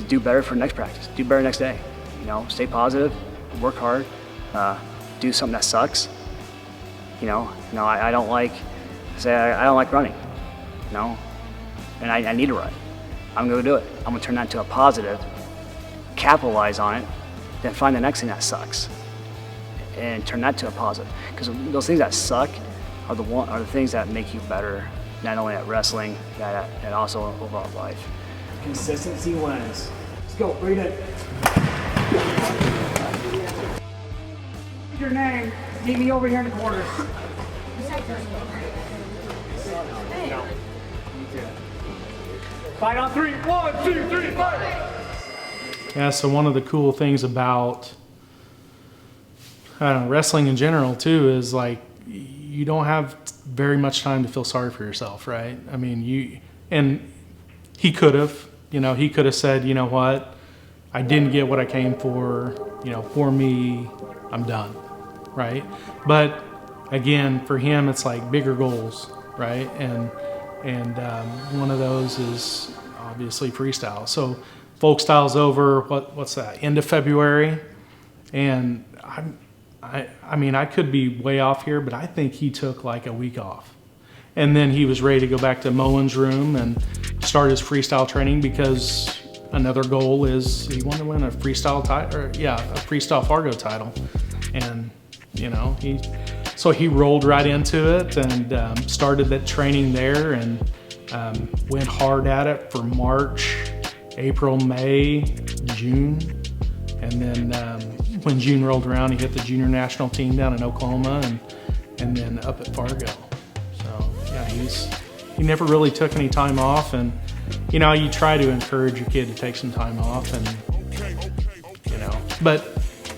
do better for next practice, do better next day, you know, stay positive, work hard. Do something that sucks. You know, I don't like, I don't like running, you know, and I need to run. I'm gonna do it. I'm gonna turn that into a positive, capitalize on it, then find the next thing that sucks, and turn that to a positive. Because those things that suck are the things that make you better, not only at wrestling, and also overall life. Consistency wins. Let's go, bring it in. Your name, meet me over here in the corner. Fight on 3. 1, 2, 3, fight! Yeah, so one of the cool things about wrestling in general too is like you don't have very much time to feel sorry for yourself, right? I mean, and he could have, you know, he could have said, you know what, I didn't get what I came for, you know, for me, I'm done. Right? But again, for him, it's like bigger goals, right? And one of those is obviously freestyle. So folk style's over, what's that, end of February? And I mean, I could be way off here, but I think he took like a week off. And then he was ready to go back to Mullen's room and start his freestyle training, because another goal is he wanted to win a freestyle title, a freestyle Fargo title. And you know, he rolled right into it and started that training there, and went hard at it for March, April, May, June. And then when June rolled around, he hit the junior national team down in Oklahoma, and then up at Fargo. So yeah, he never really took any time off. And you know, you try to encourage your kid to take some time off, and you know, but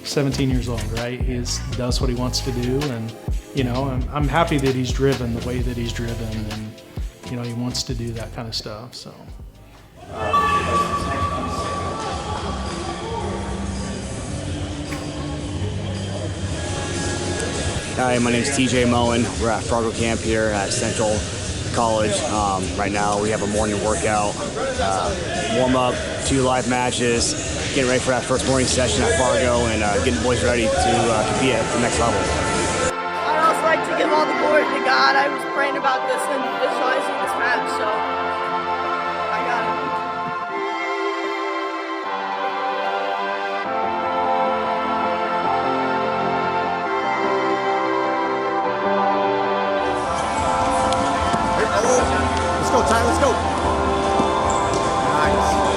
17 years old, right? He does what he wants to do, and you know, I'm happy that he's driven the way that he's driven, and you know, he wants to do that kind of stuff. So. Hi, my name is TJ Mullen. We're at Fargo camp here at Central College. Right now we have a morning workout, warm up, 2 live matches, getting ready for that first morning session at Fargo, and getting the boys ready to compete at the next level. I'd also like to give all the glory to God. I was praying about this and visualizing this match, so I got it. Let's go, Ty, let's go. Nice.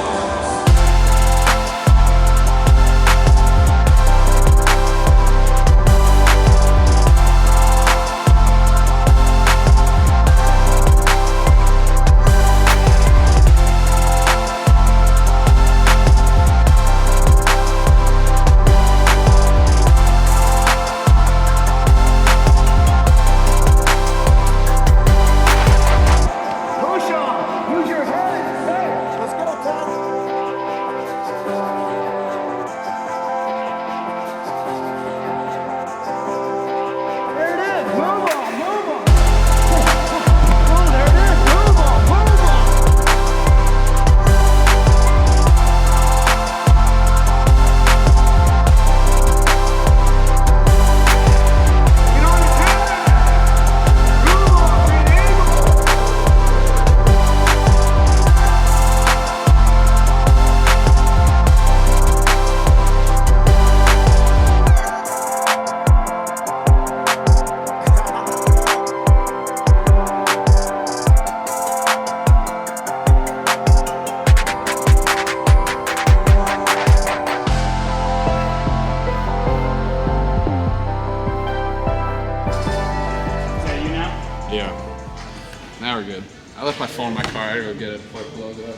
Now we're good. I left my phone in my car. I gotta go get it before it blows up.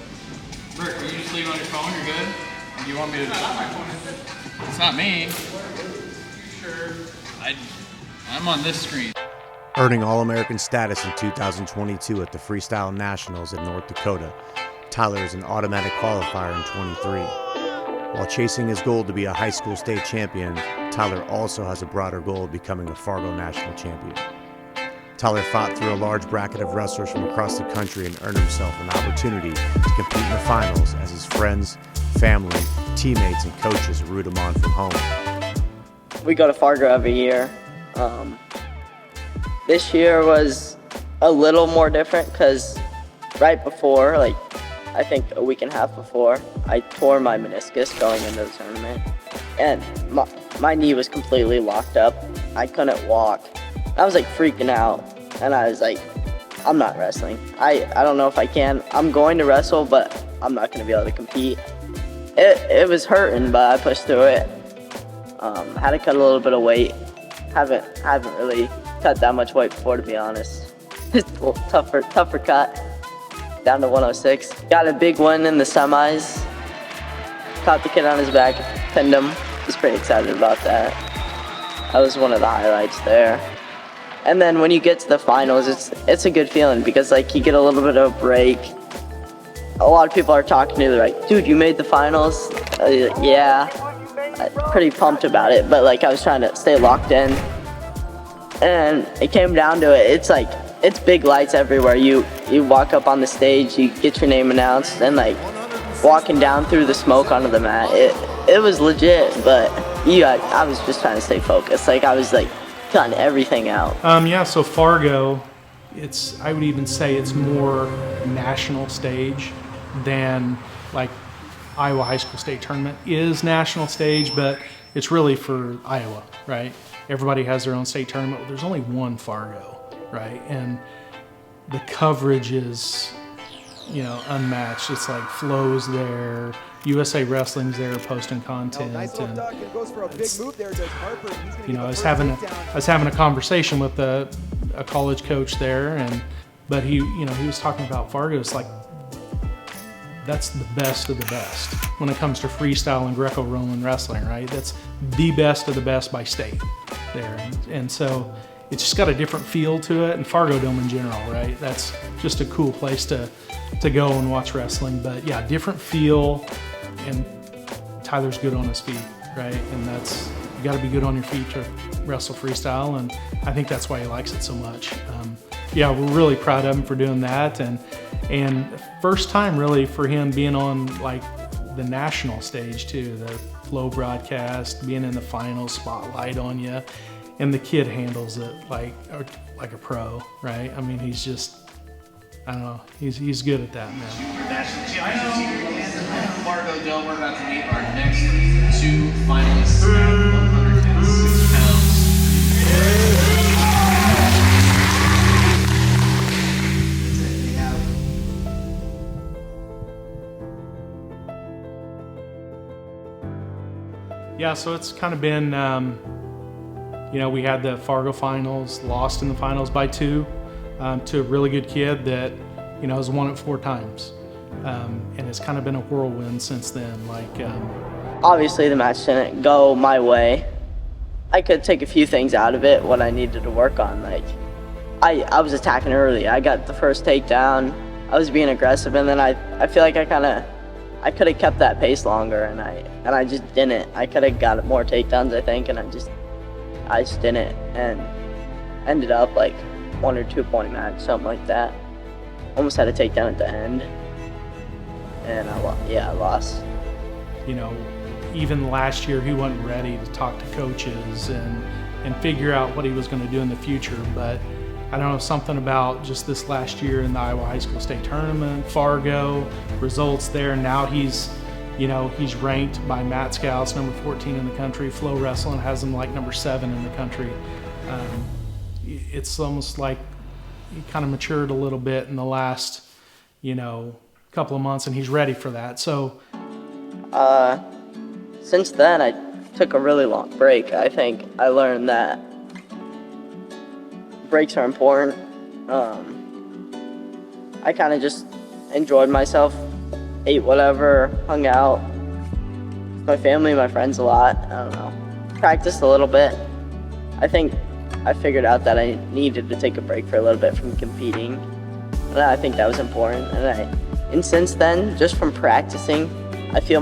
Rick, are you just leaving on your phone? You're good? And you want me to? No, not my phone. It's not me. Sure. I'm on this screen. Earning All-American status in 2022 at the Freestyle Nationals in North Dakota, Tyler is an automatic qualifier in 23. While chasing his goal to be a high school state champion, Tyler also has a broader goal of becoming a Fargo national champion. Tyler fought through a large bracket of wrestlers from across the country and earned himself an opportunity to compete in the finals as his friends, family, teammates, and coaches root him on from home. We go to Fargo every year. This year was a little more different because right before, like I think a week and a half before, I tore my meniscus going into the tournament, and my knee was completely locked up. I couldn't walk. I was like freaking out, and I was like, I'm not wrestling. I don't know if I can. I'm going to wrestle, but I'm not going to be able to compete. It was hurting, but I pushed through it. Had to cut a little bit of weight. Haven't really cut that much weight before, to be honest. It's a little tougher cut. Down to 106. Got a big one in the semis. Caught the kid on his back, pinned him. Was pretty excited about that. That was one of the highlights there. And then when you get to the finals, it's a good feeling because like you get a little bit of a break. A lot of people are talking to you, they're like, dude, you made the finals? Yeah. Pretty pumped about it, but like I was trying to stay locked in. And it came down to it. It's like, it's big lights everywhere. You walk up on the stage, you get your name announced, and like walking down through the smoke onto the mat. It was legit, but I was just trying to stay focused. Like I was like cutting everything out. Yeah, so Fargo, I would even say it's more national stage than like Iowa High School State Tournament is national stage, but it's really for Iowa, right? Everybody has their own state tournament. Well, there's only one Fargo, right? And the coverage is, you know, unmatched. It's like Flo's there, USA Wrestling's there posting content. Nice little duck, and goes for a big move there. Does Harper? He's gonna You know, get I was the having first takedown. I was having a conversation with a college coach there, but he was talking about Fargo. It's like that's the best of the best when it comes to freestyle and Greco-Roman wrestling, right? That's the best of the best by state there, and so it's just got a different feel to it. And Fargo Dome in general, right? That's just a cool place to go and watch wrestling. But yeah, different feel, and Tyler's good on his feet, right? And you got to be good on your feet to wrestle freestyle, and I think that's why he likes it so much. Yeah, we're really proud of him for doing that, and first time really for him being on like the national stage too, the Flow broadcast, being in the finals, spotlight on you, and the kid handles it like a pro, right? I mean, he's just, I don't know, he's good at that, man. National championship and Fargo Dome. We're about to meet our next two finalists at 106 pounds. Yeah, so it's kind of been, you know, we had the Fargo finals, lost in the finals by 2 to a really good kid that, you know, has won it 4 times. And it's kind of been a whirlwind since then. Like, obviously the match didn't go my way. I could take a few things out of it, what I needed to work on. Like, I was attacking early. I got the first takedown. I was being aggressive, and then I feel like I could have kept that pace longer, and I just didn't. I could have got more takedowns, I think, and I just didn't, and ended up like 1 or 2 point match, something like that. Almost had a takedown at the end, and I lost. You know, even last year he wasn't ready to talk to coaches and figure out what he was going to do in the future, but I don't know, something about just this last year in the Iowa High School State Tournament, Fargo, results there. Now he's ranked by Matt Scouts number 14 in the country. Flow Wrestling has him like number 7 in the country. It's almost like he kind of matured a little bit in the last, you know, couple of months, and he's ready for that. So, since then I took a really long break. I think I learned that breaks are important. I kind of just enjoyed myself, ate whatever, hung out with my family, my friends a lot. I don't know, practiced a little bit. I think I figured out that I needed to take a break for a little bit from competing, and I think that was important. And since then, just from practicing, I feel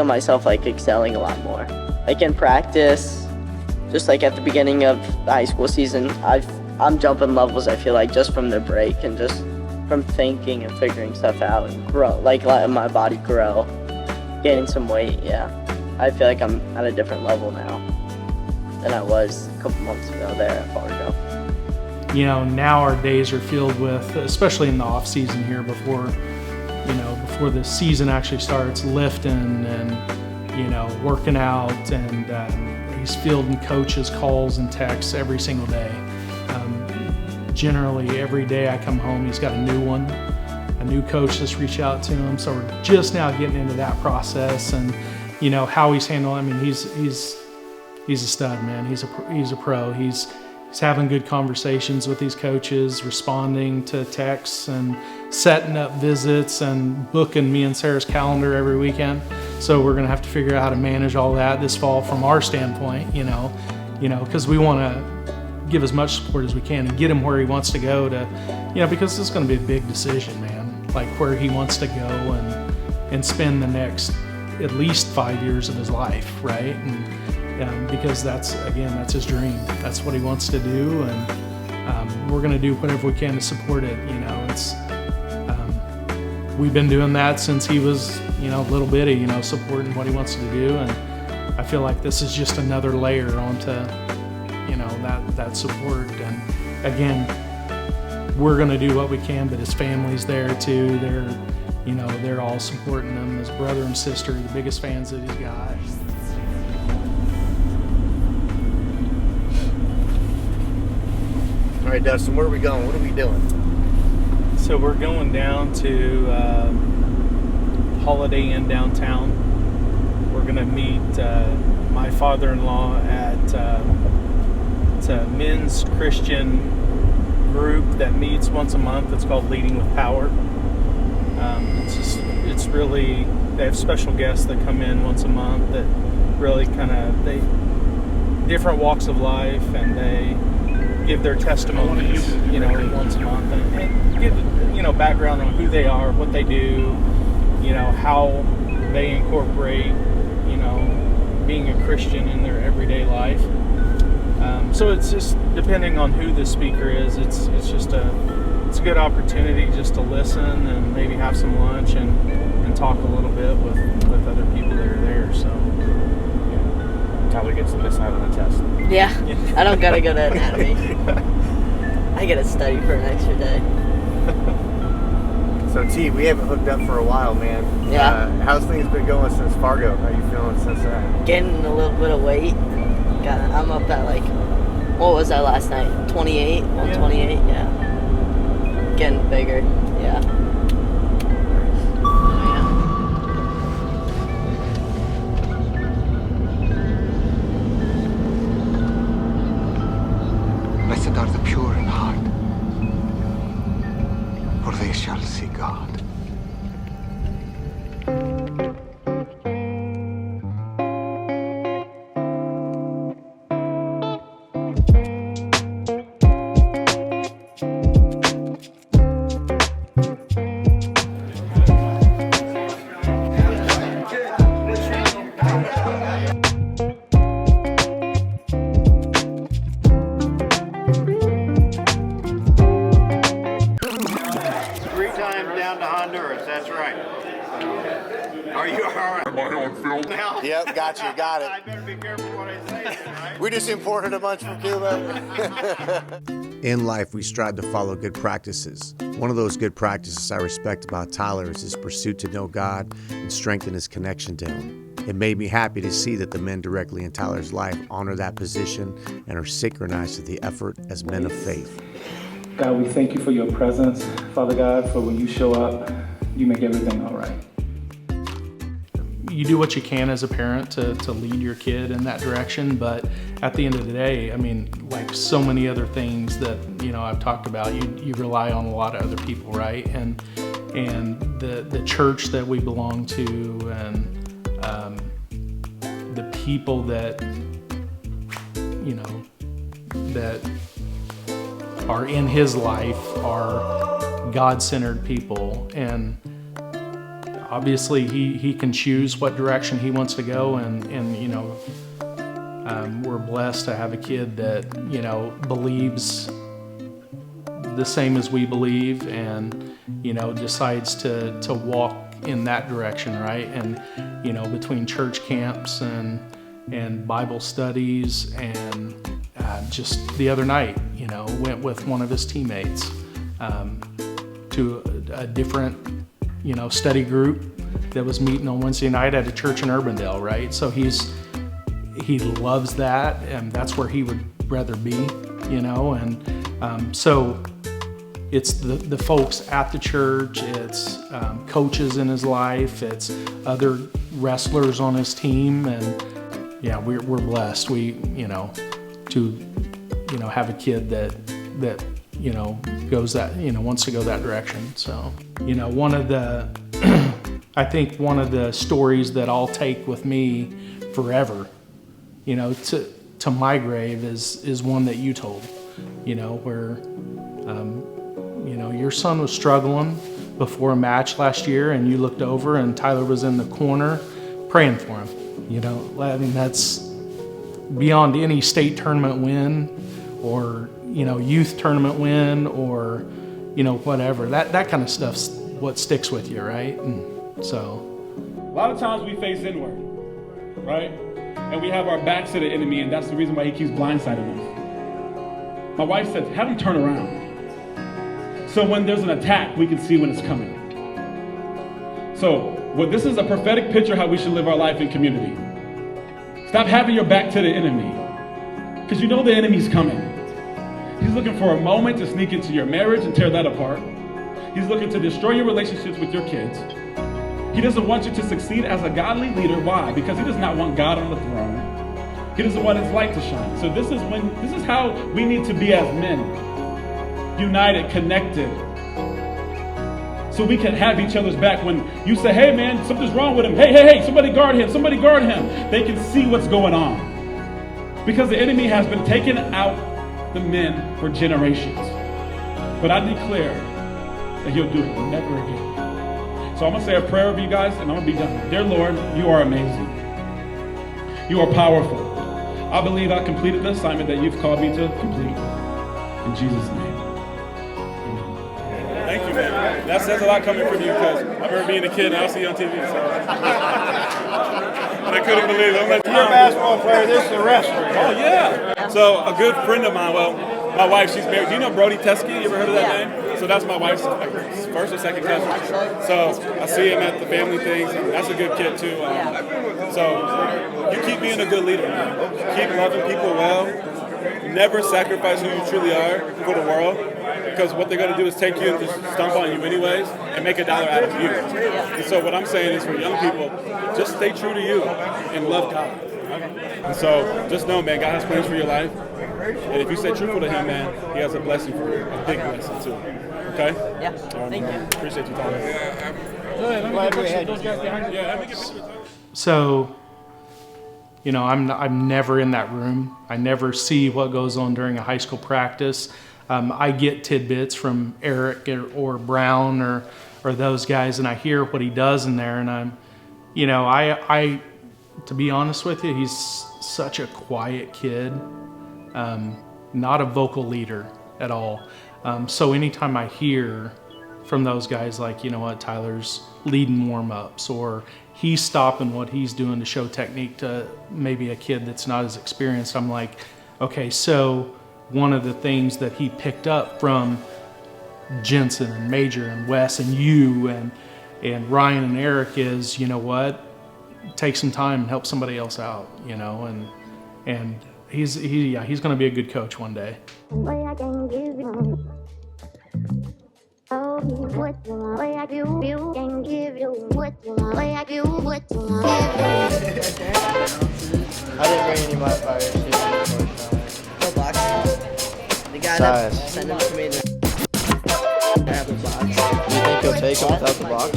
myself like excelling a lot more. Like in practice, just like at the beginning of the high school season, I'm jumping levels, I feel like, just from the break and just from thinking and figuring stuff out and grow, like letting my body grow, gaining some weight, yeah. I feel like I'm at a different level now than I was a couple months ago there at Fargo. You know, now our days are filled with, especially in the off season here before the season actually starts, lifting and, you know, working out, and he's fielding coaches' calls and texts every single day. Generally, every day I come home, he's got a new one, a new coach that's reached out to him. So we're just now getting into that process, and you know how he's handling. I mean, he's a stud, man. He's a pro. He's having good conversations with these coaches, responding to texts, and setting up visits and booking me and Sarah's calendar every weekend. So we're gonna have to figure out how to manage all that this fall from our standpoint, you know, because we want to give as much support as we can and get him where he wants to go to, you know, because this is going to be a big decision, man, like where he wants to go and spend the next at least 5 years of his life, right? And because that's his dream. That's what he wants to do, and we're going to do whatever we can to support it. You know, we've been doing that since he was, you know, little bitty, you know, supporting what he wants to do, and I feel like this is just another layer onto, you know, that support. And again, we're going to do what we can, but his family's there too. They're all supporting him. His brother and sister are the biggest fans that he's got. All right, Dustin, where are we going? What are we doing? So we're going down to Holiday Inn downtown. We're going to meet my father-in-law at it's a men's Christian group that meets once a month. It's called Leading with Power. It's really, they have special guests that come in once a month that really they different walks of life, and they give their testimonies, once a month, and give, background on who they are, what they do, how they incorporate, being a Christian in their everyday life. So it's just depending on who the speaker is. It's a good opportunity just to listen and maybe have some lunch and talk a little bit with other people that are there. So Tyler gets to miss out on the test. Yeah, I don't gotta go to anatomy. I gotta study for an extra day. So T, we haven't hooked up for a while, man. Yeah. How's things been going since Fargo? How are you feeling since that? Gaining a little bit of weight. I'm up at what was that last night? 28, 128, yeah. Getting bigger, yeah. Blessed are the pure in heart, for they shall see God. Yep, got you, got it. I better be careful what I say then, right? We just imported a bunch from Cuba. In life, we strive to follow good practices. One of those good practices I respect about Tyler is his pursuit to know God and strengthen his connection to Him. It made me happy to see that the men directly in Tyler's life honor that position and are synchronized to the effort as men of faith. God, we thank you for your presence. Father God, for when you show up, you make everything all right. You do what you can as a parent to lead your kid in that direction, but at the end of the day, like so many other things that I've talked about, you rely on a lot of other people, right? And the church that we belong to, and the people that that are in his life are God-centered people, and obviously, he can choose what direction he wants to go, and we're blessed to have a kid that believes the same as we believe, and decides to walk in that direction, right? And between church camps and Bible studies, and just the other night, went with one of his teammates to a different study group that was meeting on Wednesday night at a church in Urbandale, right? So he loves that, and that's where he would rather be, and so it's the folks at the church, it's coaches in his life, it's other wrestlers on his team, and yeah, we're blessed. We to have a kid that goes that, wants to go that direction. So, one of the, I think one of the stories that I'll take with me forever, to my grave is one that you told, where, your son was struggling before a match last year, and you looked over and Tyler was in the corner praying for him. That's beyond any state tournament win or, youth tournament win or, whatever. That kind of stuff's what sticks with you, right? And so. A lot of times we face inward, right? And we have our backs to the enemy, and that's the reason why he keeps blindsiding us. My wife said, have him turn around. So when there's an attack, we can see when it's coming. So this is a prophetic picture how we should live our life in community. Stop having your back to the enemy, because you know the enemy's coming. He's looking for a moment to sneak into your marriage and tear that apart. He's looking to destroy your relationships with your kids. He doesn't want you to succeed as a godly leader. Why? Because he does not want God on the throne. He doesn't want his light to shine. So this is how we need to be as men. United, connected. So we can have each other's back. When you say, hey man, something's wrong with him. Hey, somebody guard him, somebody guard him. They can see what's going on. Because the enemy has been taking out the men for generations. But I declare that he'll do it never again. So I'm gonna say a prayer over you guys and I'm gonna be done. Dear Lord, you are amazing. You are powerful. I believe I completed the assignment that you've called me to complete. In Jesus' name. Thank you, man. That says a lot coming from you, because I remember being a kid and I see you on TV. So. And I couldn't believe it. You're a basketball player, this is a wrestler. Oh, yeah. So a good friend of mine, well, my wife, she's married. Do you know Brody Teskey? You ever heard of that name? So that's my wife's first or second cousin. So I see him at the family things, and that's a good kid too. So you keep being a good leader, man. Keep loving people well. Never sacrifice who you truly are for the world, because what they're going to do is take you and just stomp on you anyways and make $1 out of you. And so what I'm saying is, for young people, just stay true to you and love God. And so just know, man, God has plans for your life. And if you stay truthful to him, man, he has a blessing for you, a big blessing too. Okay? Yeah, thank you. Appreciate you, Thomas. I'm glad we had those guys behind you. Yeah, let me get pictures. So, you know, I'm never in that room. I never see what goes on during a high school practice. I get tidbits from Eric or Brown or those guys, and I hear what he does in there, and I'm, you know, I to be honest with you, he's such a quiet kid, not a vocal leader at all. So anytime I hear from those guys, like, you know what, Tyler's leading warm-ups, or he's stopping what he's doing to show technique to maybe a kid that's not as experienced, I'm like, okay, so one of the things that he picked up from Jensen and Major and Wes and you and Ryan and Eric is, you know what, take some time and help somebody else out, you know, and he's going to be a good coach one day. I didn't bring any modifiers. No box. The guy that sent them to me, they have a box. You think he'll take them without the box?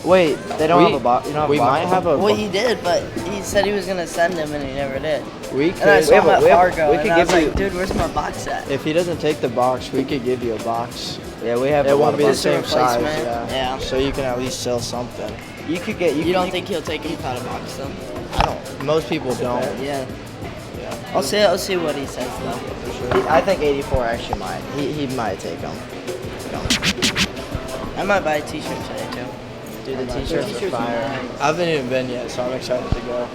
Wait, they don't have a box. You don't have a box. Might have a. Well, he did, but he said he was gonna send them, and he never did. We could. And I saw him at Fargo, we could and I was give you. like, dude, where's my box at? If he doesn't take the box, we could give you a box. Yeah, we have. It won't be the the same size. Yeah. So you can at least sell something. You could get. You don't think he'll take him without a box, though? I don't. Most people don't. Yeah. I'll see what he says though. For sure. I think 84 actually might. He might take them. I might buy a t-shirt today too. Dude, the t-shirts are fire. I haven't even been yet, so I'm excited to go.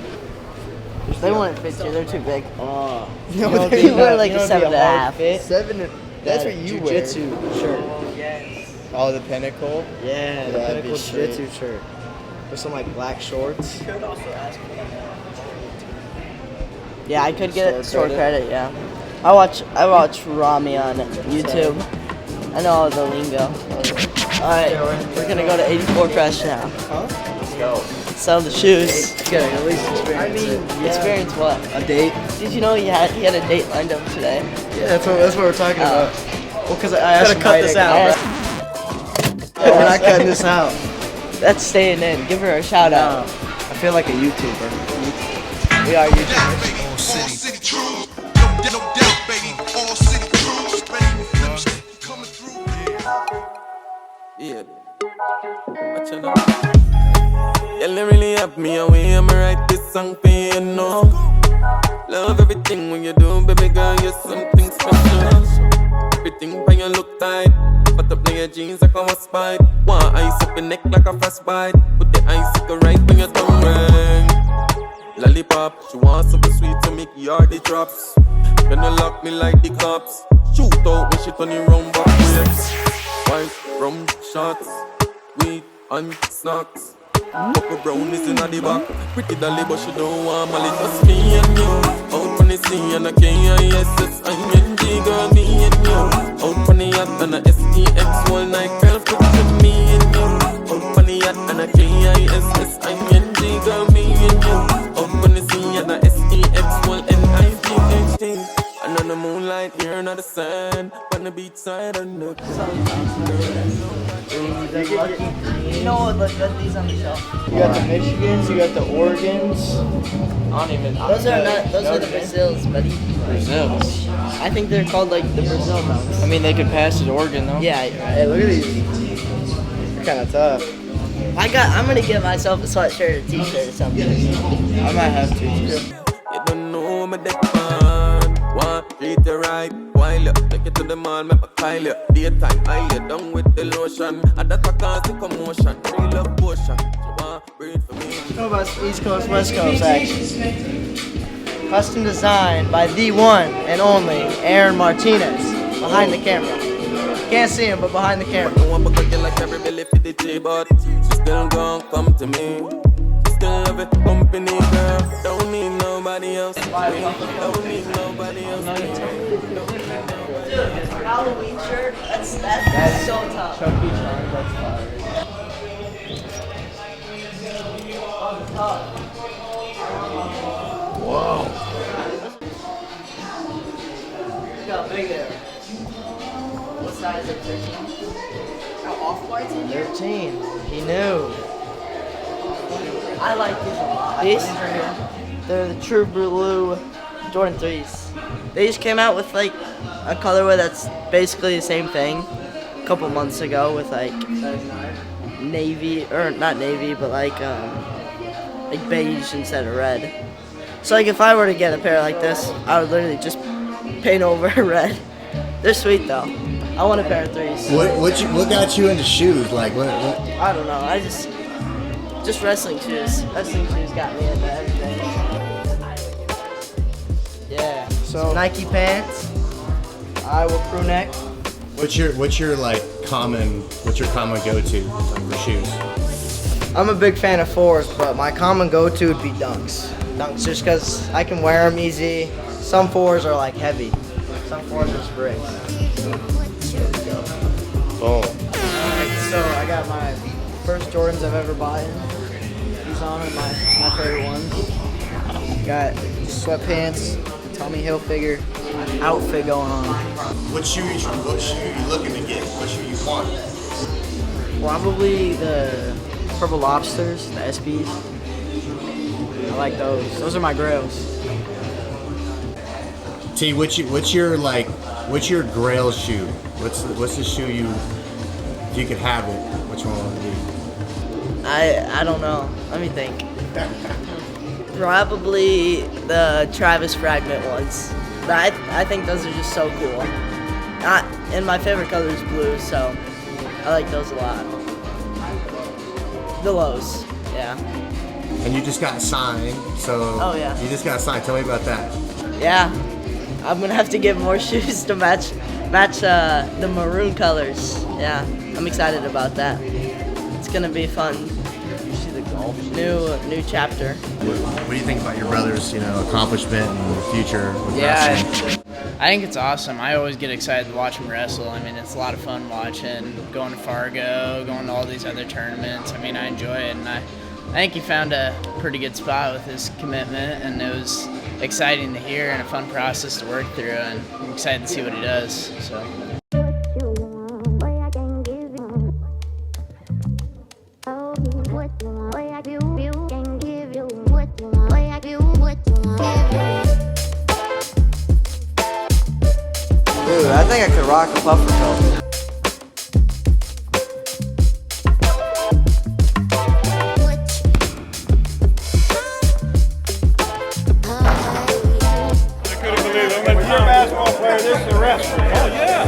They wouldn't fit you. They're too big. Oh. You wear like a 7.5. 7. That's what you wear. Jiu-jitsu shirt. Yes. Oh, the Pinnacle. Yeah, the Pinnacle Jiu-Jitsu shirt. With some like black shorts. Could also ask me. Yeah, I could get store credit. Yeah. I watch Rami on YouTube. I know all the lingo. Alright, we're gonna go to 84 Fresh now. Huh? Let's go. Sell the shoes. Getting at least experience. I mean, experience what? A date. Did you know he had a date lined up today? Yeah, that's what we're talking about. Well, because I asked him. Cut this out. We're not cutting this out. That's staying in. Give her a shout out. I feel like a YouTuber. We are YouTubers. All city true. No doubt, baby. All city crews. Coming through. Yeah. Watch it out. Yeah, they really help me away. I'ma write this song for you, know. Love everything when you do, baby girl. You're something special. Everything by you look tight. Put up your jeans like a spite. Want ice up your neck like a frostbite. Put the icicle right when your tongue ring. Lollipop, she wants something sweet to make your the drops. Gonna lock me like the cops. Shoot out when she turn it round back waves. White, rum, shots, weed and snacks. Couple brownies in the back. Pretty dolly but she don't want Molly. Just me and you. Out on the sea and a K-I-S-S-I-N-G. Girl, me and you. Out on the yacht and a S-E-X. All night girl, picture me and you. Out on the yacht and a K-I-S-S-I-N-G. Girl, me and you. Out on the sea and a S-E-X. All N-I-G-H-T. And on the moonlight, here on the sand. On the beach side and the You know what? Look at these on the shelf. You got the Michigans, you got the Oregons. I don't even. Those are not. Those are the Brazils, buddy. Brazils. I think they're called like the Brazil mounts. I mean, they could pass as Oregon though. Yeah, you're right. Hey, look at these. They're kind of tough. I'm gonna get myself a sweatshirt, a t-shirt, or something. I might have to. You don't know me that man. Want treat you right while you take it to the man, make a Kyle you. Daytime, I lay down with the lotion. And that cause the commotion. Real love potion. So breathe for me. How about East Coast, West Coast action? Custom designed by the one and only Aaron Martinez. Behind the camera. Can't see him, but behind the camera. No one but you like every belly for the J, but she still gon' come to me. Still love it, company girl. Don't need nobody else. Don't need nobody else. Dude, Halloween shirt, that's so tough. Chucky Charms, that's fire. Whoa. Look how big they are. What size is it? 13? How off-white's in here? 13. He knew. I like these a lot. These? They're the True Blue Jordan 3s. They just came out with like a colorway that's basically the same thing a couple months ago with like navy, or not navy, but like beige instead of red. So like if I were to get a pair like this, I would literally just paint over red. They're sweet though. I want a pair of 3s. What got you into shoes? Like what? I don't know. I just wrestling shoes. Wrestling shoes got me into everything. Yeah. So Nike pants, Iowa crew neck. What's your common go-to for shoes? I'm a big fan of 4s, but my common go-to would be Dunks. Dunks, just because I can wear them easy. Some 4s are like heavy. Some 4s are sprigs. Boom. Alright, so I got my first Jordans I've ever bought. These on are my favorite ones. Got sweatpants, Tommy Hilfiger outfit going on. What shoe are you looking to get? What shoe you want? Probably the Purple Lobsters, the SBs. I like those. Those are my grails. T, what's your grail shoe? What's the shoe if you could have it, which one would it be? I don't know. Let me think. Probably the Travis Fragment ones. I think those are just so cool. And my favorite color is blue, so I like those a lot. The lows, yeah. And you just got signed, so oh yeah. You just got signed. Tell me about that. Yeah, I'm gonna have to get more shoes to match the maroon colors. Yeah, I'm excited about that. It's gonna be fun. You see the golf new chapter. What do you think about your brother's accomplishment and future with wrestling? I think it's awesome. I always get excited to watch him wrestle. I mean, it's a lot of fun watching, going to Fargo, going to all these other tournaments. I mean, I enjoy it, and I think he found a pretty good spot with his commitment, and it was exciting to hear and a fun process to work through, and I'm excited to see what he does. So. Dude, I think I could rock a puffer coat.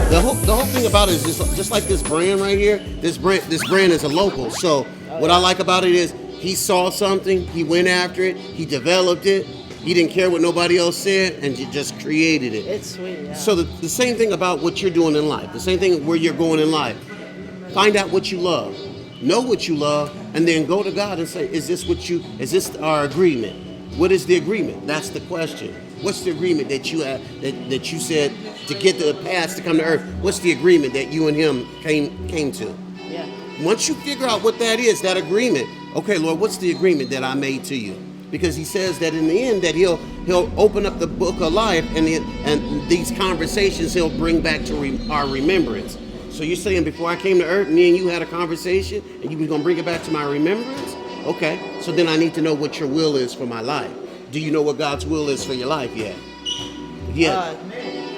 The whole thing about it is just like this brand right here. This brand is a local. So what I like about it is he saw something, he went after it, he developed it. He didn't care what nobody else said, and you just created it. It's sweet, yeah. So the same thing about what you're doing in life, the same thing where you're going in life. Find out what you love, know what you love, and then go to God and say, is this our agreement? What is the agreement? That's the question. What's the agreement that you have, that you said to get to the past to come to earth? What's the agreement that you and him came to? Yeah. Once you figure out what that is, that agreement, okay, Lord, what's the agreement that I made to you? Because he says that in the end that he'll open up the book of life, and these conversations he'll bring back to our remembrance. So you're saying before I came to earth, me and you had a conversation and you were going to bring it back to my remembrance? Okay, so then I need to know what your will is for my life. Do you know what God's will is for your life yet? Yeah.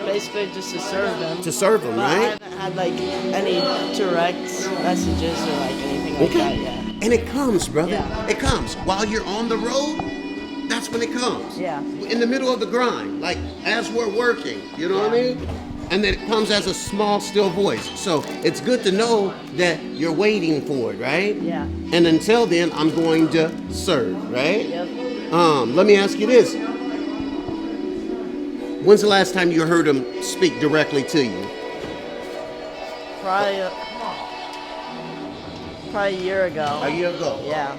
Basically just to serve him. To serve him, but right? I haven't had like any direct messages or like anything like that yet. And it comes, brother. Yeah. It comes. While you're on the road, that's when it comes. Yeah. In the middle of the grind, like as we're working, you know what I mean? And then it comes as a small, still voice. So it's good to know that you're waiting for it, right? Yeah. And until then, I'm going to serve, right? Yep. Let me ask you this. When's the last time you heard him speak directly to you? Probably a year ago. A year ago? Yeah.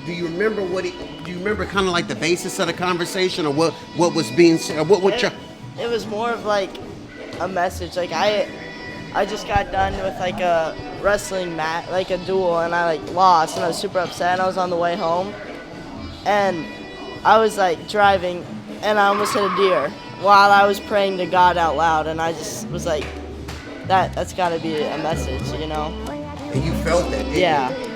Do you remember do you remember kind of like the basis of the conversation, or what was being said? It was more of like a message. Like I just got done with like a wrestling match, like a duel, and I like lost, and I was super upset, and I was on the way home, and I was like driving, and I almost hit a deer while I was praying to God out loud, and I just was like, that's got to be a message, you know? And you felt that, didn't yeah. you?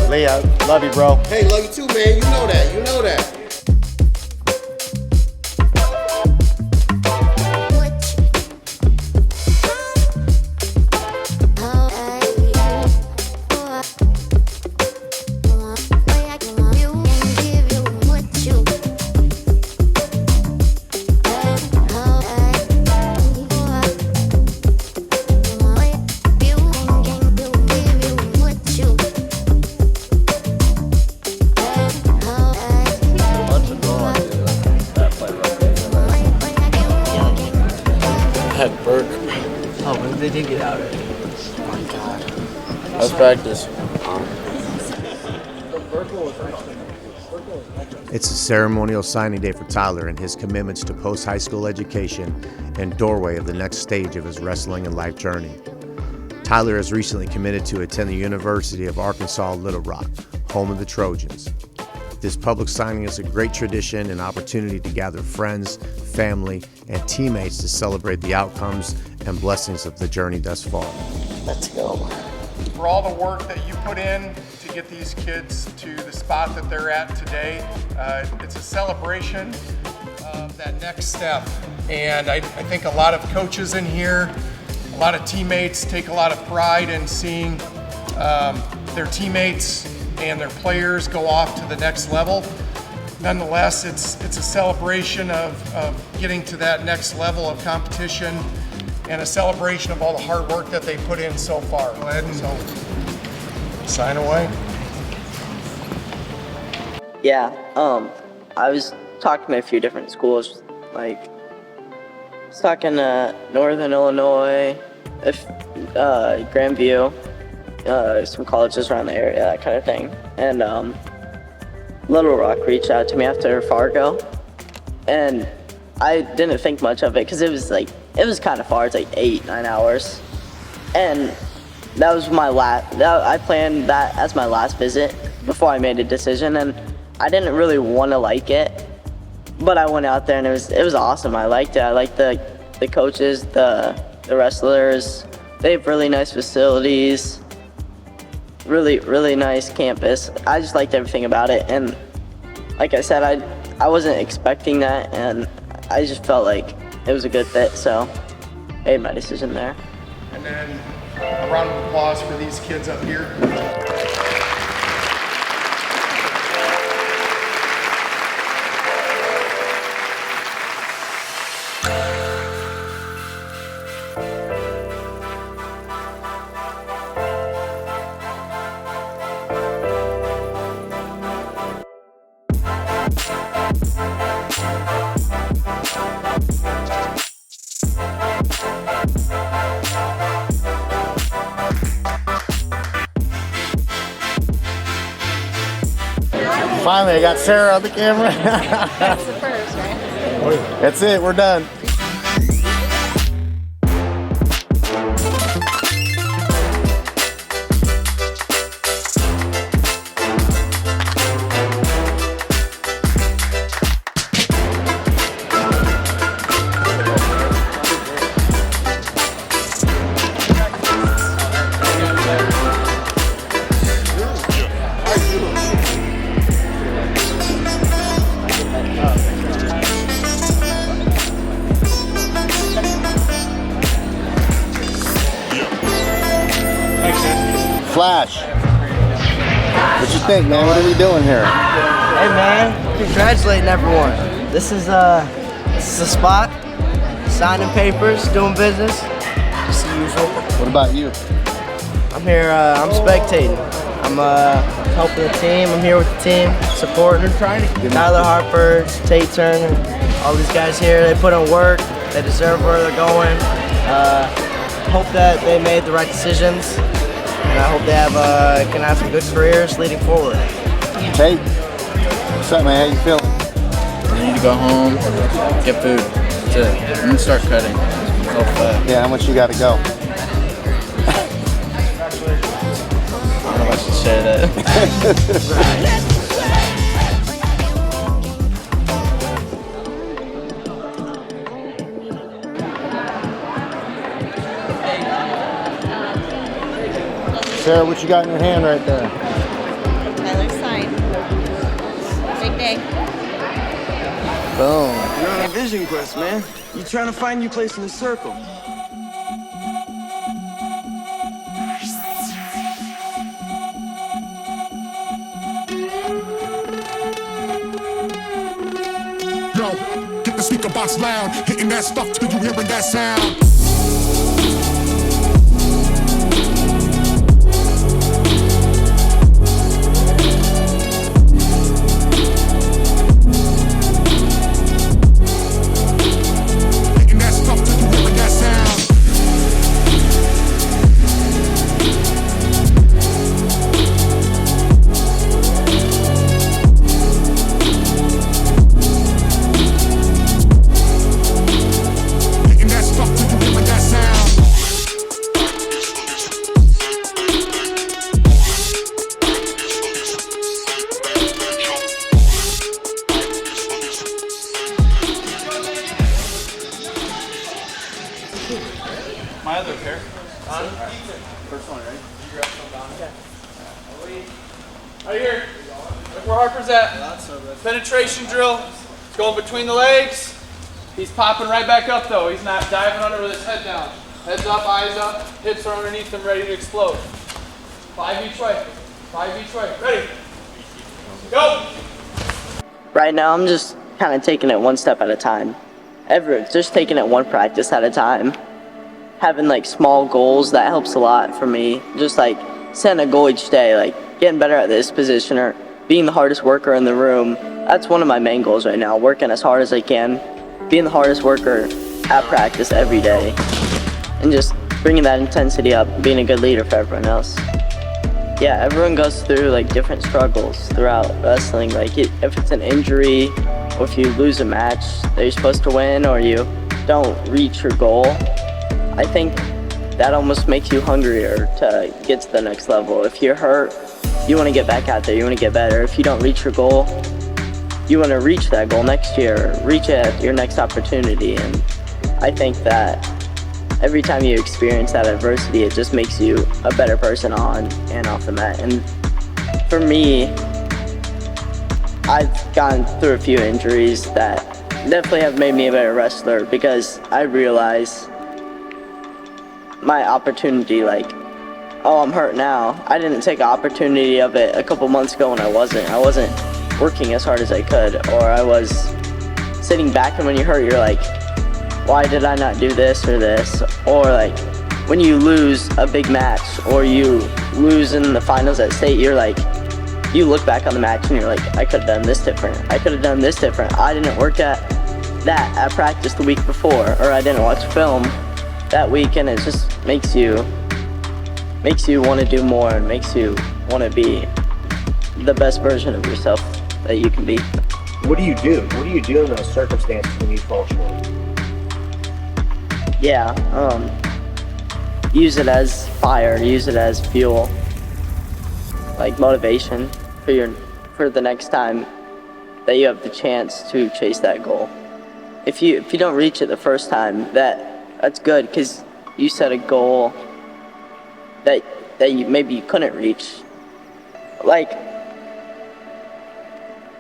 Lee, I love you, bro. Hey, love you too, man. You know that. You know that. Let's practice. It's a ceremonial signing day for Tyler and his commitments to post-high school education and doorway of the next stage of his wrestling and life journey. Tyler has recently committed to attend the University of Arkansas Little Rock, home of the Trojans. This public signing is a great tradition and opportunity to gather friends, family, and teammates to celebrate the outcomes and blessings of the journey thus far. Let's go. For all the work that you put in to get these kids to the spot that they're at today, it's a celebration of that next step. And I think a lot of coaches in here, a lot of teammates take a lot of pride in seeing their teammates and their players go off to the next level. Nonetheless, it's a celebration of getting to that next level of competition and a celebration of all the hard work that they put in so far. Go ahead and sign away. Yeah, I was talking to a few different schools, like I was talking to Northern Illinois, Grandview, some colleges around the area, that kind of thing. And Little Rock reached out to me after Fargo, and I didn't think much of it because it was kind of far. It's like 8-9 hours, and that was I planned that as my last visit before I made a decision, and I didn't really want to like it, but I went out there and it was awesome. I liked it. I liked the coaches, the wrestlers. They have really nice facilities, really nice campus. I just liked everything about it, and like I said, I wasn't expecting that, and I just felt like it was a good fit, so I made my decision there. And then a round of applause for these kids up here. Finally, I got Sarah on the camera. That's the first, right? That's it, we're done. Flash, what you think, man? What are we doing here? Hey man, congratulating everyone. This is the spot. Signing papers, doing business, just the usual. What about you? I'm here. I'm spectating. I'm helping the team. I'm here with the team, supporting. Tyler Harper, Tate Turner, all these guys here. They put in work. They deserve where they're going. Hope that they made the right decisions. And I hope they can have some good careers leading forward. Hey, what's up, man? How you feeling? I need to go home, get food. That's it. I'm gonna start cutting. Yeah, how much you got to go? I don't know if I should say that. Sarah, what you got in your hand right there? Tyler's sign. Big day. Boom. You're on a vision quest, man. You're trying to find your place in the circle. Yo, get the speaker box loud, hitting that stuff till you hearing that sound. My other pair. On. First one, right? Right here. Look where Harper's at. Penetration drill. It's going between the legs. He's popping right back up though. He's not diving under with his head down. Heads up, eyes up, hips are underneath him, ready to explode. 5 each way. 5 each way. Ready? Go! Right now, I'm just kind of taking it one step at a time. Just taking it one practice at a time. Having like small goals, that helps a lot for me. Just like setting a goal each day, like getting better at this position or being the hardest worker in the room. That's one of my main goals right now, working as hard as I can, being the hardest worker at practice every day, and just bringing that intensity up, being a good leader for everyone else. Yeah, everyone goes through like different struggles throughout wrestling. Like if it's an injury, or if you lose a match that you're supposed to win, or you don't reach your goal, I think that almost makes you hungrier to get to the next level. If you're hurt, you want to get back out there, you want to get better. If you don't reach your goal, you want to reach that goal next year, reach it at your next opportunity. And I think that every time you experience that adversity, it just makes you a better person on and off the mat. And for me, I've gone through a few injuries that definitely have made me a better wrestler, because I realize my opportunity, like, oh, I'm hurt now. I didn't take an opportunity of it a couple months ago when I wasn't working as hard as I could, or I was sitting back, and when you're hurt, you're like, why did I not do this or this? Or like when you lose a big match or you lose in the finals at state, you're like, you look back on the match and you're like, I could have done this different. I could have done this different. I didn't work at that at practice the week before, or I didn't watch film that week, and it just makes you want to do more and makes you want to be the best version of yourself that you can be. What do you do? What do you do in those circumstances when you fall short? Yeah, use it as fire, use it as fuel, like motivation for the next time that you have the chance to chase that goal. If you don't reach it the first time, that's good, because you set a goal that maybe you couldn't reach. Like,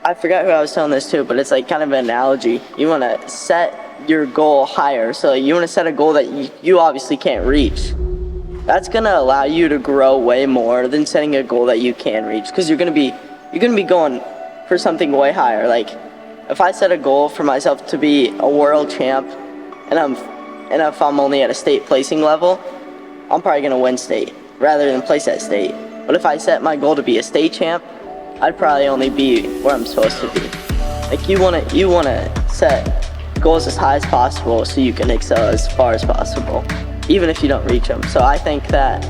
I forgot who I was telling this to, but it's like kind of an analogy. You want to set your goal higher, so you want to set a goal that you obviously can't reach. That's gonna allow you to grow way more than setting a goal that you can reach, because you're gonna be going for something way higher. Like, if I set a goal for myself to be a world champ, and if I'm only at a state placing level, I'm probably gonna win state rather than place at state. But if I set my goal to be a state champ, I'd probably only be where I'm supposed to be. Like, you wanna set goals as high as possible so you can excel as far as possible, even if you don't reach them. So I think that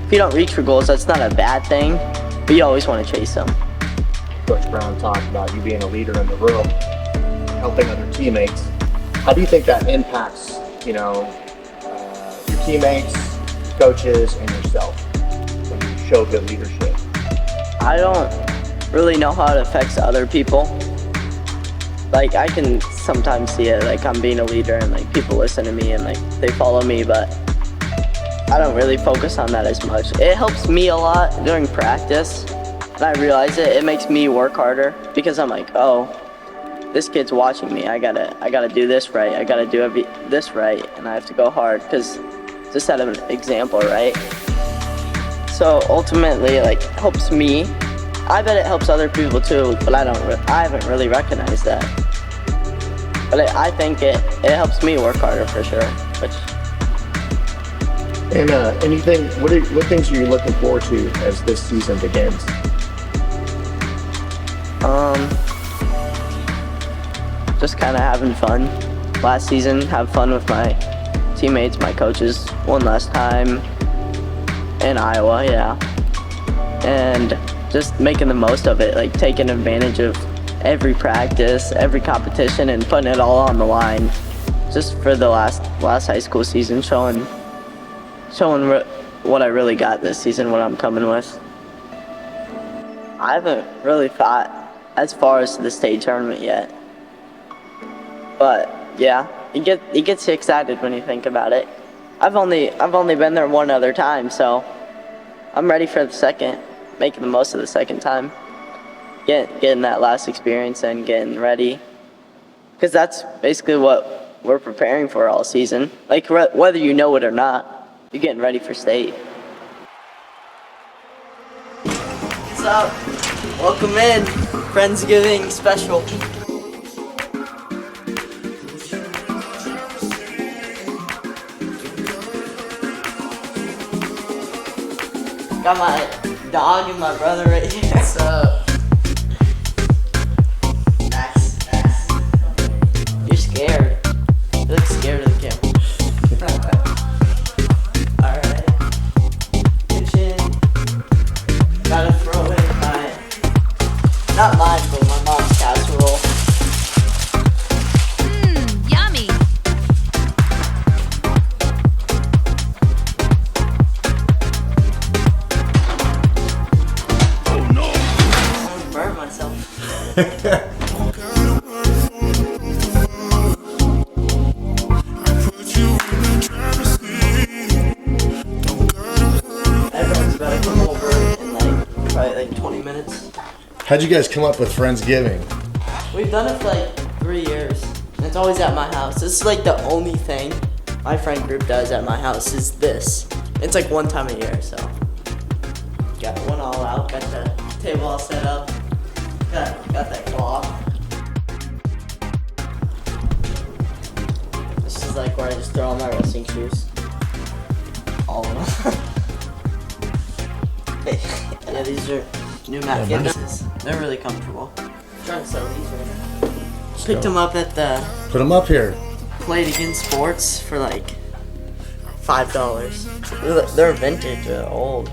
if you don't reach your goals, that's not a bad thing, but you always want to chase them. Coach Brown talked about you being a leader in the room, helping other teammates. How do you think that impacts, your teammates, coaches, and yourself when you show good leadership? I don't really know how it affects other people. Like, I can sometimes see it, like I'm being a leader and like people listen to me and like they follow me, but I don't really focus on that as much. It helps me a lot during practice, and I realize it makes me work harder, because I'm like, oh, this kid's watching me. I gotta do this right. I gotta do this right, and I have to go hard, because to set an example, right? So ultimately, like, it helps me. I bet it helps other people too, but I haven't really recognized that. But I think it helps me work harder for sure. And what things are you looking forward to as this season begins? Just kind of having fun. Last season, have fun with my teammates, my coaches, one last time in Iowa, yeah. And just making the most of it, like taking advantage of every practice, every competition, and putting it all on the line, just for the last high school season, showing what I really got this season, what I'm coming with. I haven't really thought as far as the state tournament yet, but yeah, it gets you excited when you think about it. I've only been there one other time, so I'm ready for the second, making the most of the second time, getting that last experience and getting ready, because that's basically what we're preparing for all season. Like, whether you know it or not, you're getting ready for state. What's up? Welcome in, Friendsgiving special. Got my dog and my brother right here. What's up? Max. You're scared. You look scared of the camera. Alright. Kitchen. Gotta throw in not mine, but my mom's casserole. Yummy. Burn myself. Everyone's about to come over in probably 20 minutes. How'd you guys come up with Friendsgiving? We've done it for 3 years. And it's always at my house. This is the only thing my friend group does at my house is this. It's one time a year, so. Got one all out, got the table all set up. Got that cloth. This is where I just throw all my wrestling shoes. All of them. Yeah, these are new mat fitnesses. They're really comfortable. I'm trying to sell these right now. Picked them up at the... Put them up here. Played Again Sports for $5. They're vintage, old.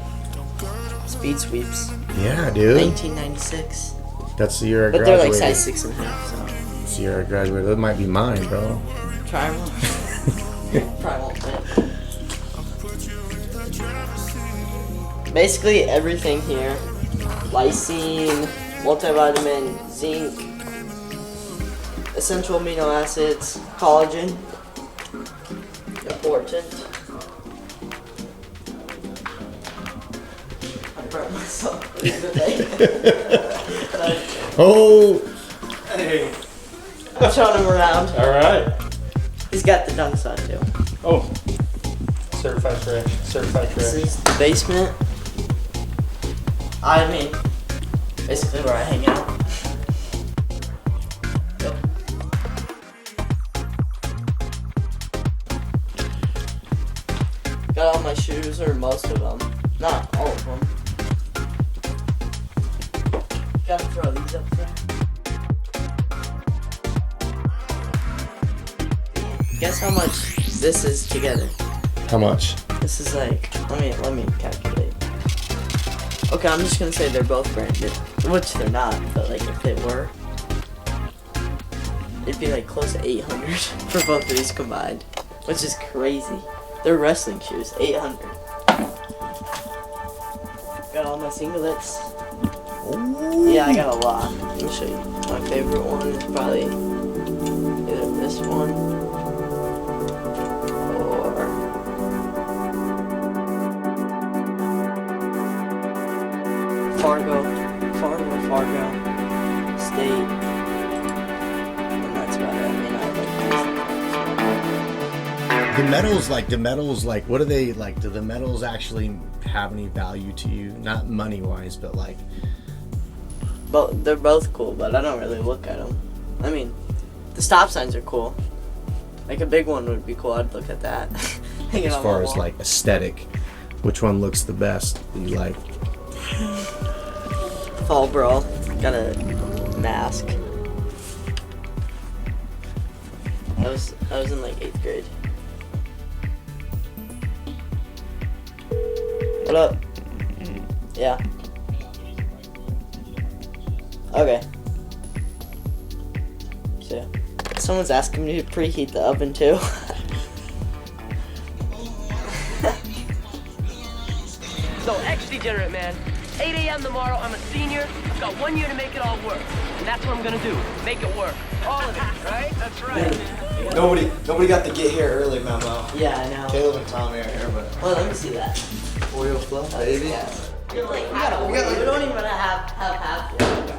Speed sweeps. Yeah, dude. 1996. That's the year I But they're like graduated. size 6.5, so. It's the year I graduated. That might be mine, bro. Try them. Probably won't fit. Basically everything here. Lysine, multivitamin, zinc, essential amino acids, collagen. Important. I burnt myself today. Oh! Hey. I'm showing him around. Alright. He's got the dunks on too. Oh. Certified trash. Certified trash. This is the basement. I mean, basically where I hang out. Yep. Got all my shoes, or most of them. Not all of them. Gotta throw these up there. Guess how much this is together? How much? This is like, let me calculate. Okay, I'm just gonna say they're both branded, which they're not, but like if they were, it'd be like close to 800 for both of these combined, which is crazy. They're wrestling shoes, 800. Got all my singlets. Yeah, I got a lot. Let me show you. My favorite one is probably either this one or Fargo State. And that's about it. I mean, The medals, like, what do they, like, do the medals actually have any value to you? Not money-wise, but, like... But they're both cool, but I don't really look at them. I mean, the stop signs are cool. Like, a big one would be cool. I'd look at that. As far as, like, aesthetic, which one looks the best? You like... Fall Brawl. Got a mask. I was in like 8th grade. What up? Yeah. Okay. So, someone's asking me to preheat the oven too. So, ex-degenerate, man. 8 a.m. tomorrow, I'm a senior. I've got 1 year to make it all work. And that's what I'm gonna do. Make it work. All of it, right? That's right. Nobody got the get here early memo. Yeah, I know. Caleb and Tommy are here, but... Oh, let me see that. Oil flow, baby. We don't even have half yet.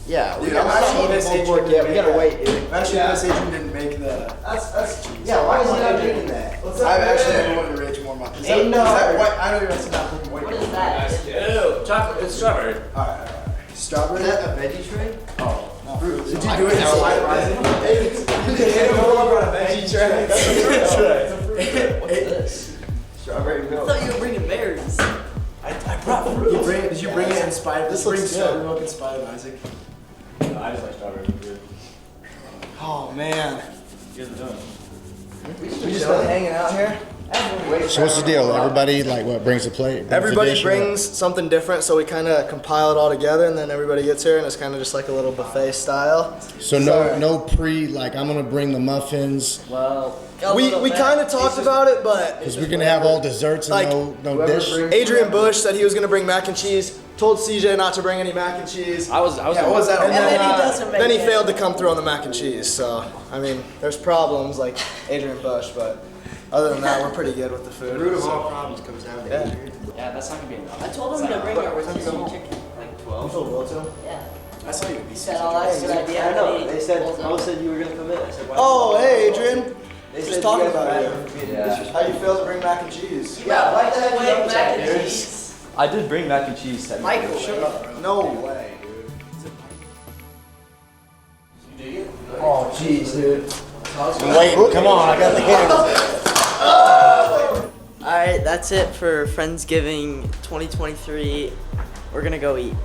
Yeah, Dude, I'm actually gonna miss Adrian. Yeah, we gotta wait, dude. I'm actually gonna miss Adrian didn't make the. That's Yeah, why is he not doing that? I've actually been wanting to rage more about this. Is that white? I know you're not looking white. What is that? Ew, chocolate. It's strawberry. Alright. Strawberry? Is that a veggie tray? Oh. Fruit. Did you do it outside rising? You can hit him over on a veggie tray. That's a fruit tray. What's this? Strawberry I milk. thought you were bringing berries. I brought fruit. Did you bring it in spite of this? Bring strawberry milk in spite of Isaac. No, I just like strawberry milk. Oh man. You guys are doing? We just been hanging out here. So what's the deal? Everybody, like, what brings the plate? Everybody brings something different, so we kind of compile it all together, and then everybody gets here, and it's kind of just like a little buffet style. So no pre, like, I'm gonna bring the muffins. Well, we kind of talked about it, but Because we're gonna have all desserts and Like, no dish. Adrian Bush said he was gonna bring mac and cheese. Told CJ not to bring any mac and cheese. I was. Yeah, what was that? And then he doesn't make Then he it. failed to come through on the mac and cheese. So I mean, there's problems like Adrian Bush, but other than that, we're pretty good with the food. The root of so. all problems comes down to Adrian. Yeah, that's not gonna be enough. I told him to bring a rotisserie chicken. Like You 12. told Will to? Yeah. I saw you. He said, "Oh, that's a good idea." I know. He They said, pulls Mo up. said you were gonna come in. I said, why? Oh, hey Adrian. They Just said talking you guys about were you. mad for being Yeah. disrespectful. How you failed to bring mac and cheese? Yeah, why the heck Dude. mac and cheese? I did bring mac and cheese. Michael, Shut up. No way, dude. Oh, jeez, dude. Wait, come on, I got the camera. Alright, that's it for Friendsgiving 2023. We're gonna go eat.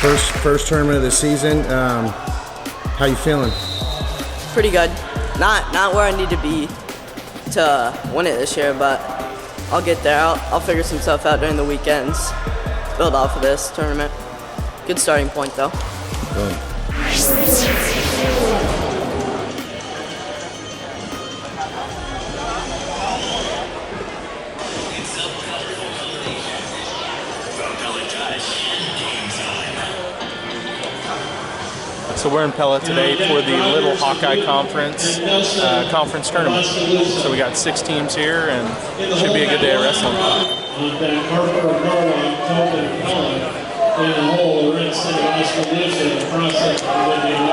First tournament of the season. How you feeling? Pretty good. Not where I need to be to win it this year, but I'll get there. I'll figure some stuff out during the weekends. Build off of this tournament. Good starting point though. Boom. So we're in Pella today for the Little Hawkeye Conference tournament. So we got 6 teams here, and it should be a good day of wrestling. Harper of Norwalk, Tobin, Pella, in the hole, we're in Semifinal in the process of winning.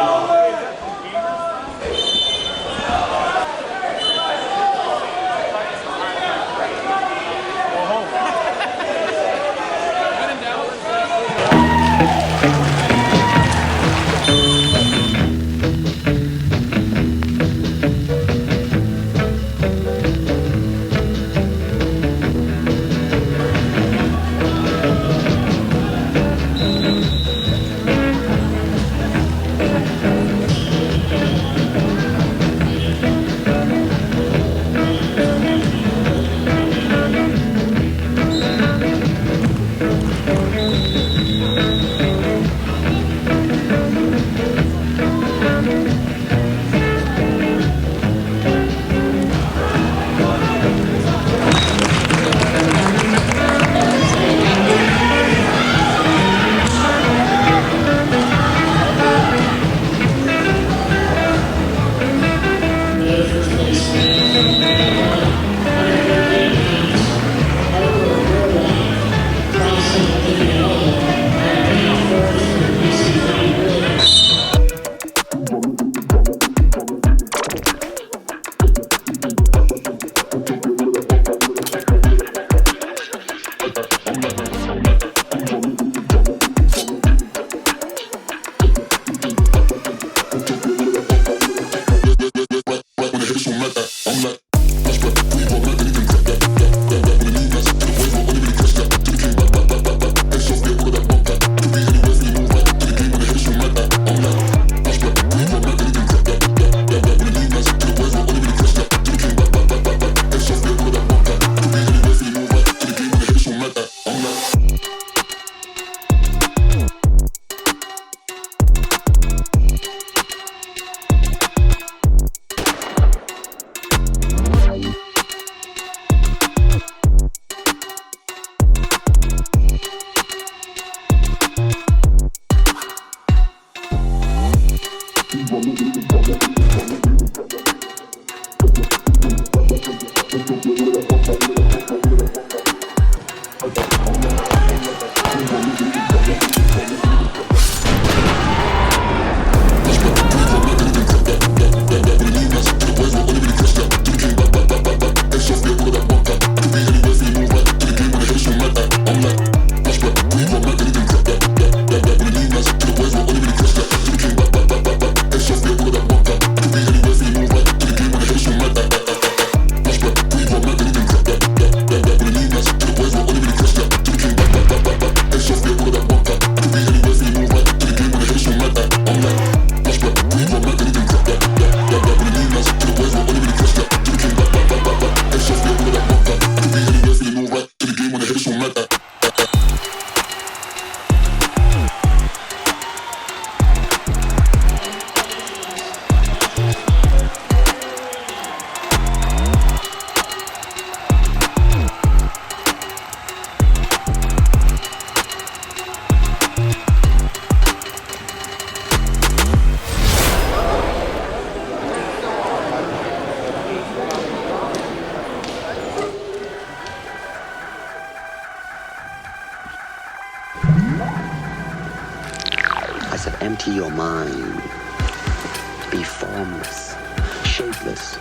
I said, empty your mind. Be formless, shapeless,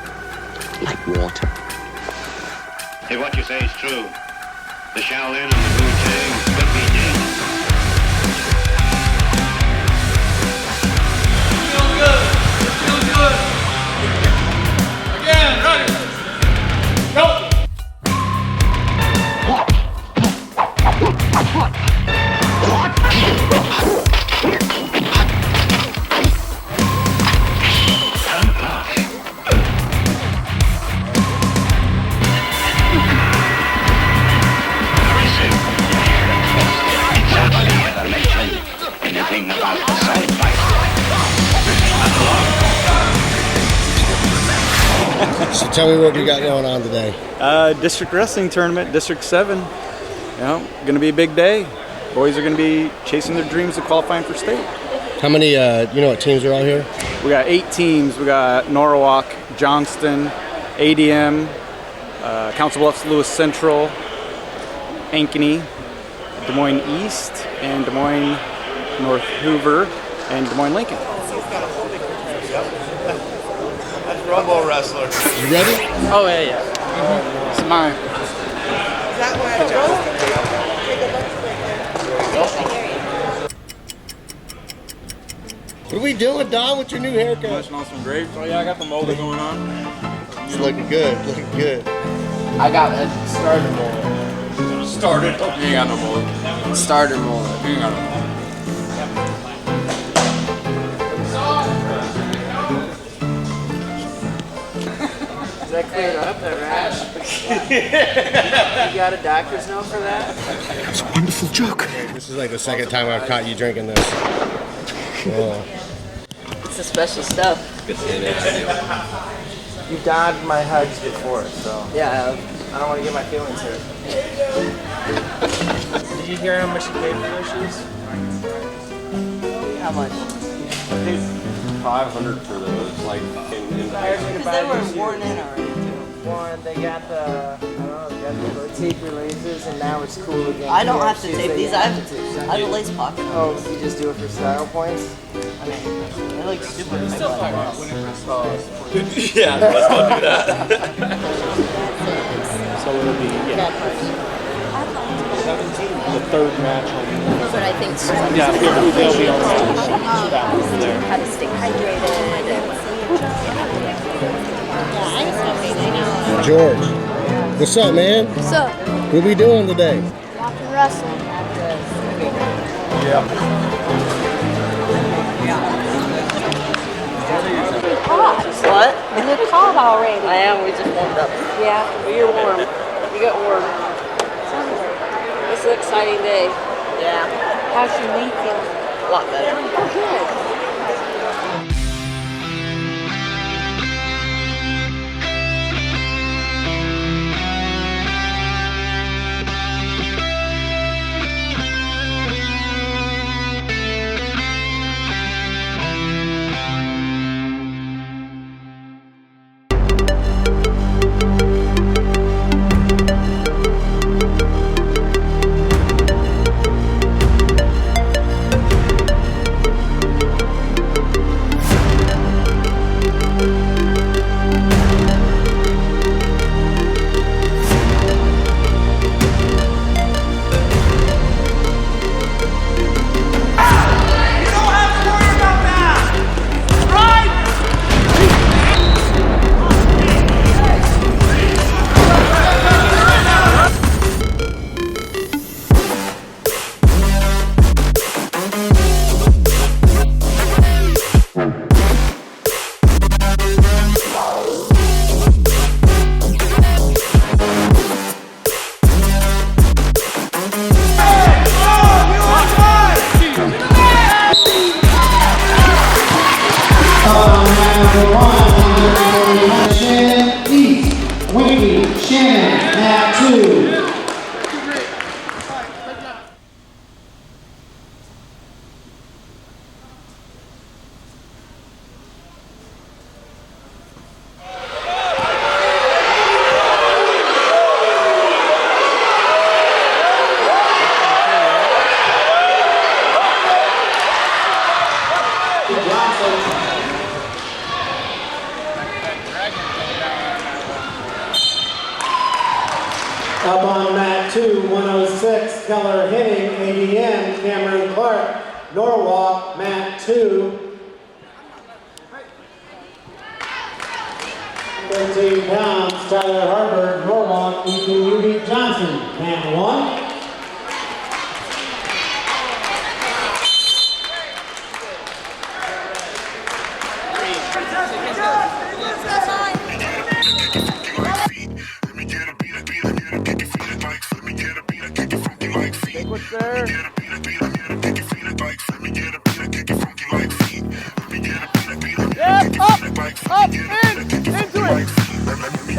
like water. If what you say is true, the Shaolin and the Wu-Tang could be dead. Feeling good. Feeling good. Again, ready. Go. Tell me what we got going on today. District wrestling tournament, District 7. You know, going to be a big day. Boys are going to be chasing their dreams of qualifying for state. How many, you know what teams are out here? We got 8 teams. We got Norwalk, Johnston, ADM, Council Bluffs, Lewis Central, Ankeny, Des Moines East, and Des Moines North Hoover, and Des Moines Lincoln. That's Rumble Wrestler. You ready? Oh, yeah. It's mine. Is that where I drove? What are we doing, Don, with your new haircut? Munching on some grapes. Oh yeah, I got the molding going on. It's looking good, looking good. I got a starter mold. Started? You ain't got no mold. Starter mold. You ain't got no mold. Does that clear it up, that rash? You got a doctor's note for that? That's a wonderful joke. This is like the second time I've caught you drinking this. Oh. It's the special stuff. You dodged my hugs before, so. Yeah, I don't want to get my feelings hurt. Did you hear how much you paid for those shoes? How much? 500 for those, like in Because they were worn in already too. Worn, they got the, I don't know, they got the tape releases and now it's cool again. I don't Yeah, have to shoes tape that these. you I have to tape. have a lace pocket. Oh, you just do it for style points? I mean, they look super nice. Yeah, let's not do that. So it'll be, yeah. 17, the third match on. But I think Yeah, they'll be on that over there. how to stay hydrated. Yeah, I just don't know. George, what's up, man? What's up? What we doing today? Watching wrestling. Yep. Hot. What? You look hot already. I am, we just warmed up. Yeah. You're warm. You got warm. It's an exciting day. Yeah. How's your knee feeling? A lot better. Oh, good. Up on mat 2, 106, Keller Henning, ADM, Cameron Clark, Norwalk, mat 2. 13 pounds, Tyler Harper, Norwalk, Ethan Johnson, mat 1. What's there? Yeah, up, in, into it.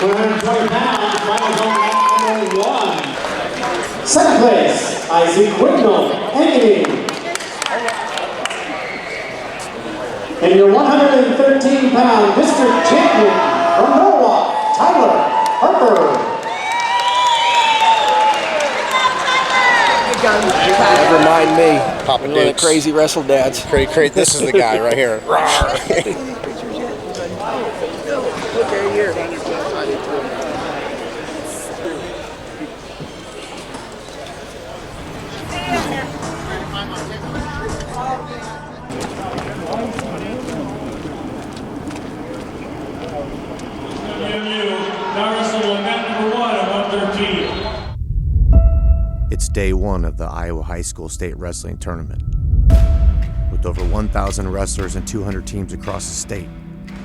120 pounds, final zone match number 1. Second place, Isaac Wignall, Enemy. And your 113-pound district champion from Norwalk, Tyler Harper. Never mind me. Popping One of the dukes. crazy wrestle dads. This is the guy right here. Okay, here. It's day one of the Iowa High School State Wrestling Tournament. With over 1,000 wrestlers and 200 teams across the state,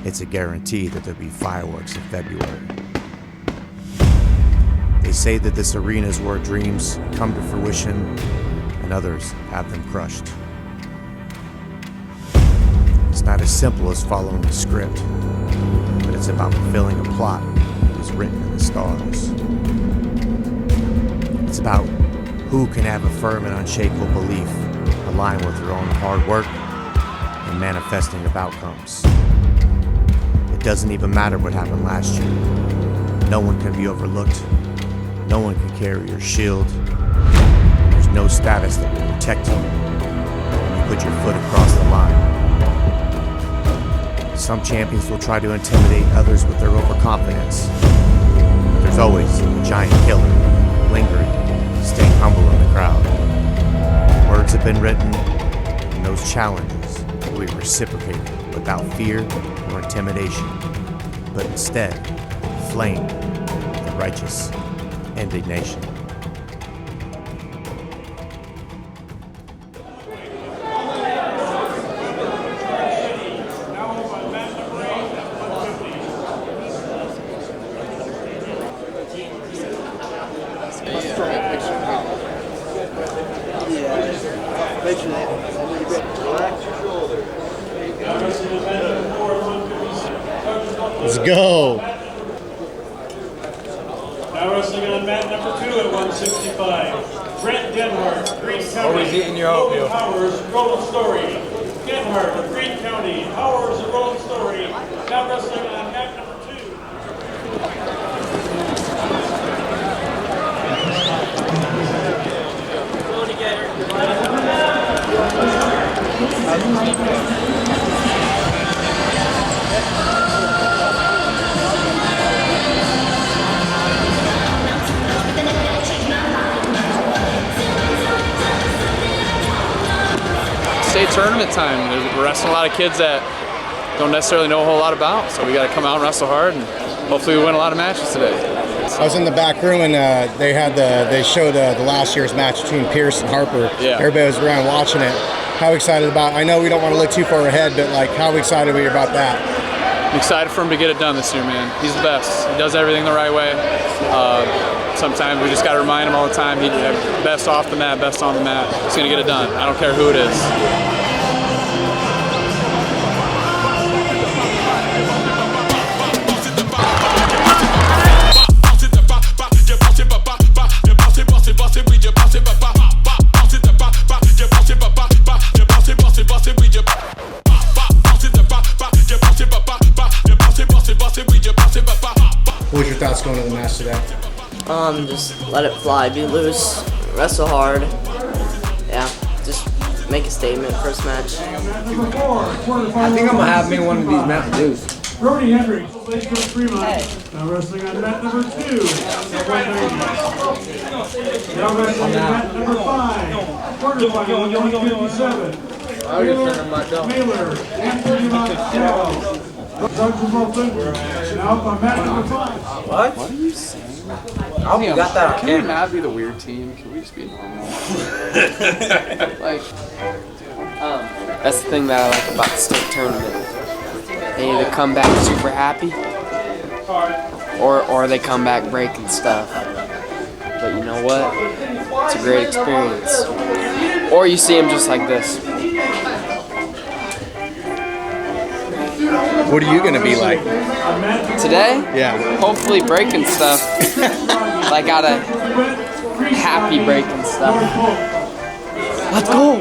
it's a guarantee that there'll be fireworks in February. They say that this arena is where dreams come to fruition and others have them crushed. It's not as simple as following a script, but it's about fulfilling a plot that was written in the stars. It's about who can have a firm and unshakable belief aligned with their own hard work and manifesting of outcomes. It doesn't even matter what happened last year. No one can be overlooked. No one can carry your shield. There's no status that will protect you when you put your foot across the line. Some champions will try to intimidate others with their overconfidence. But there's always a giant killer lingering, staying humble in the crowd. Words have been written, and those challenges will be reciprocated without fear or intimidation, but instead flame with righteous indignation. Let's go. Now wrestling on mat number 2 at 165. Brent Denhart, Green County. Always eating your oatmeal. Powers, Roland Story. Denhart of Green County. Powers of Roland Story. Now wrestling on mat number 2. State tournament time. We're wrestling a lot of kids that don't necessarily know a whole lot about, so we got to come out and wrestle hard, and hopefully we win a lot of matches today. I was in the back room and they showed the last year's match between Pierce and Harper. Yeah. Everybody was around watching it. How excited about? I know we don't want to look too far ahead, but like, how excited are you about that? I'm excited for him to get it done this year, man. He's the best. He does everything the right way. sometimes we just got to remind him all the time, best off the mat, best on the mat. He's going to get it done. I don't care who it is. What was your thoughts going to the match today? Just let it fly, be loose, wrestle hard. Yeah, just make a statement first match. I think I'm gonna have me one of these Mountain Dews. Brody Henry, now wrestling on mat number 2. Now wrestling on mat number 5. Quarterfinal 157. Mailer, Anthony Monticello. Now up on mat number 5. What? What are you saying? I hope you got that on Can we camera. not be the weird team? Can we just be normal? Like, That's the thing that I like about the state tournament. They either come back super happy, or they come back breaking stuff. But you know what? It's a great experience. Or you see them just like this. What are you going to be like? Today? Yeah. Hopefully breaking stuff. Like out of happy breaking stuff. Let's go!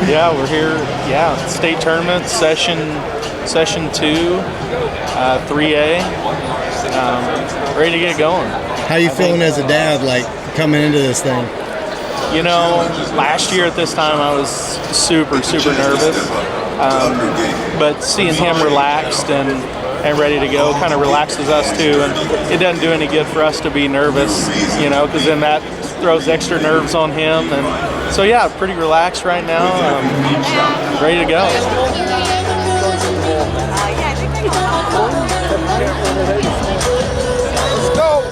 Yeah, we're here. Yeah, state tournament session 2, 3A. Ready to get going. How you feeling as a dad, like coming into this thing? You know, last year at this time I was super nervous, but seeing him relaxed and ready to go kind of relaxes us too, and it doesn't do any good for us to be nervous, you know, because then that throws extra nerves on him. And so yeah, pretty relaxed right now, ready to go. Let's go!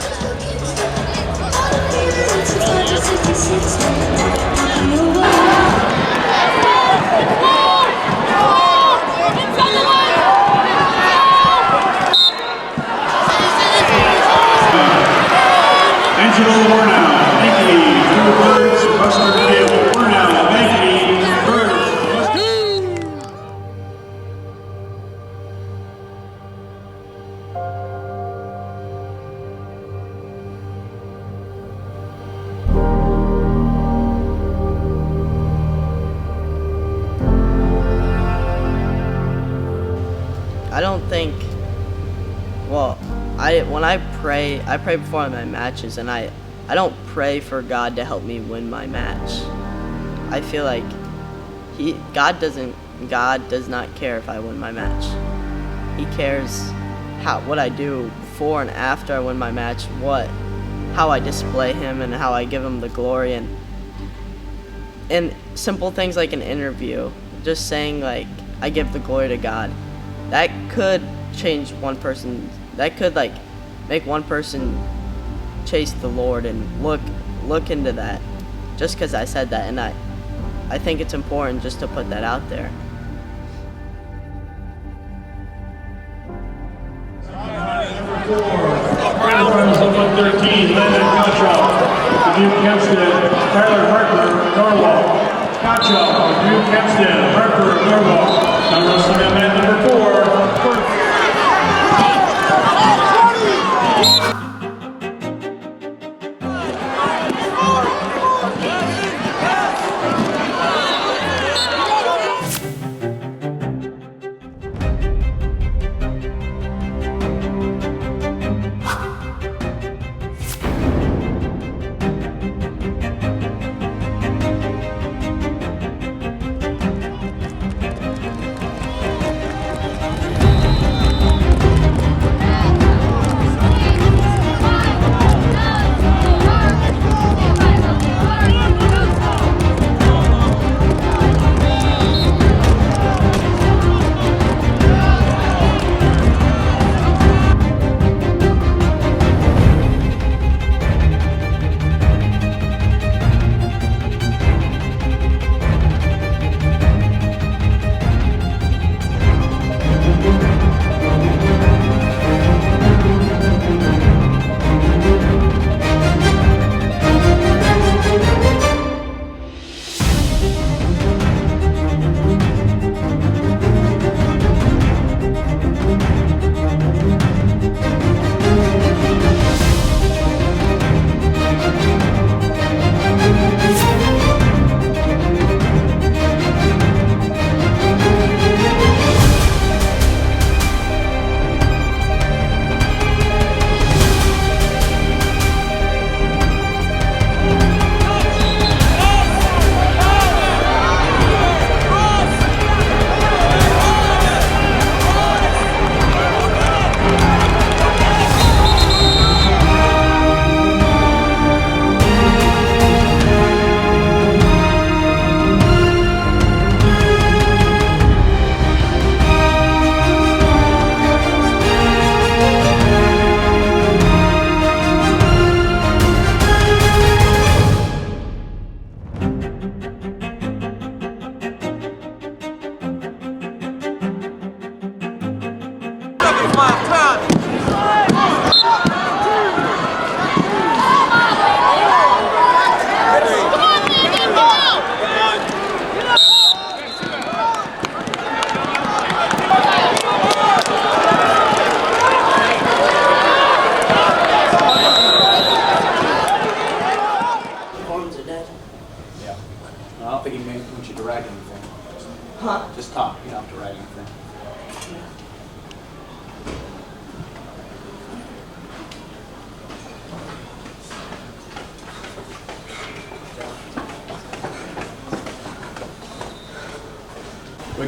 Angelo Warnow, Nikki, Drew Birds, Buster Dale, Warnow, Nikki, Birds. I don't think, well, when I pray before my matches, and I don't pray for God to help me win my match. I feel like God does not care if I win my match. He cares what I do before and after I win my match, how I display him and how I give him the glory, and simple things like an interview, just saying like I give the glory to God. That could change one person. That could like make one person chase the Lord and look into that. Just because I said that, and I think it's important just to put that out there. Rounds of 113, Landon Gottschalk, Duke Hempstead, Tyler Harper, Norwalk. Gottschalk, Duke Hempstead, Harper, Norwalk. Now wrestling at mat number 4.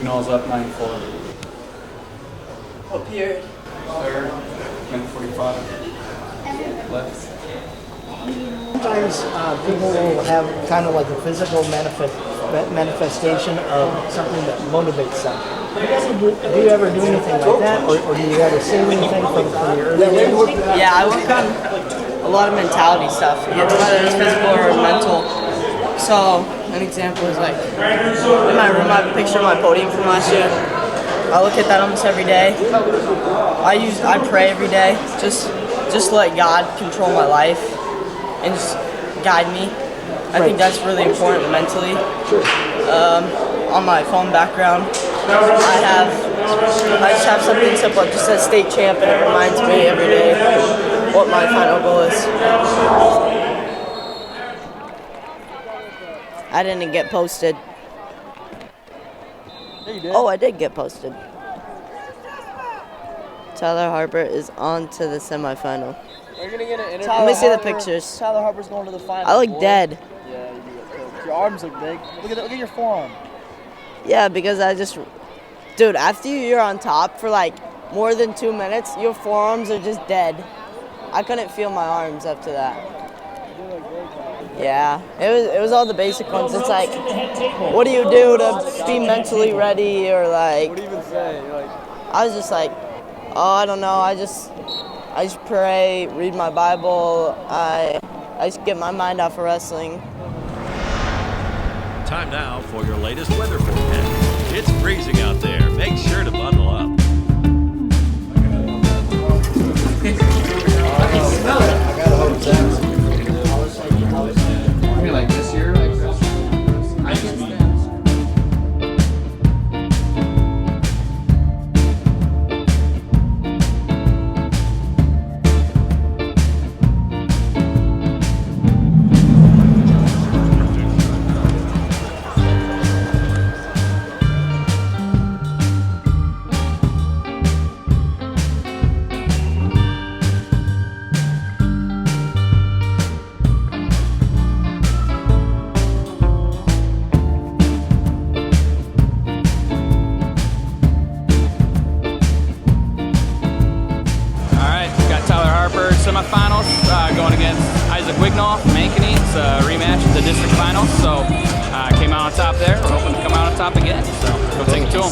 Wignall's up 9-4. What period? Third, minute 45 left. Sometimes people will have kind of like a physical manifestation of something that motivates them. Do you ever do anything like that, or do you ever say anything from your early days? Yeah, I work on a lot of mentality stuff, whether it's physical or mental. So, an example is like, in my room I have a picture of my podium from last year. I look at that almost every day. I pray every day, just let God control my life and just guide me. I think that's really important mentally. On my phone background, I just have something simple, it just says state champ, and it reminds me every day what my final goal is. I didn't get posted. Yeah, you did. Oh, I did get posted. Tyler Harper is on to the semifinal. We're gonna get an interview. Let me see the pictures. Tyler Harper's going to the final. I look boy. dead. Yeah, you do look good. Your arms look big. Look at your forearm. Yeah, because dude, after you're on top for like more than 2 minutes, your forearms are just dead. I couldn't feel my arms after that. Yeah, it was all the basic ones. It's like, what do you do to be mentally ready, or like? What do you even say? I was just like, oh, I don't know. I just pray, read my Bible. I just get my mind off of wrestling. Time now for your latest weather forecast. It's freezing out there. Make sure to bundle up. I gotta hope Zach's. I mean, like this year, like this. I can stand. Semifinals, going against Isaac Wignall from Ankeny. It's a rematch of the district finals, so came out on top there. We're hoping to come out on top again, so go take it to them.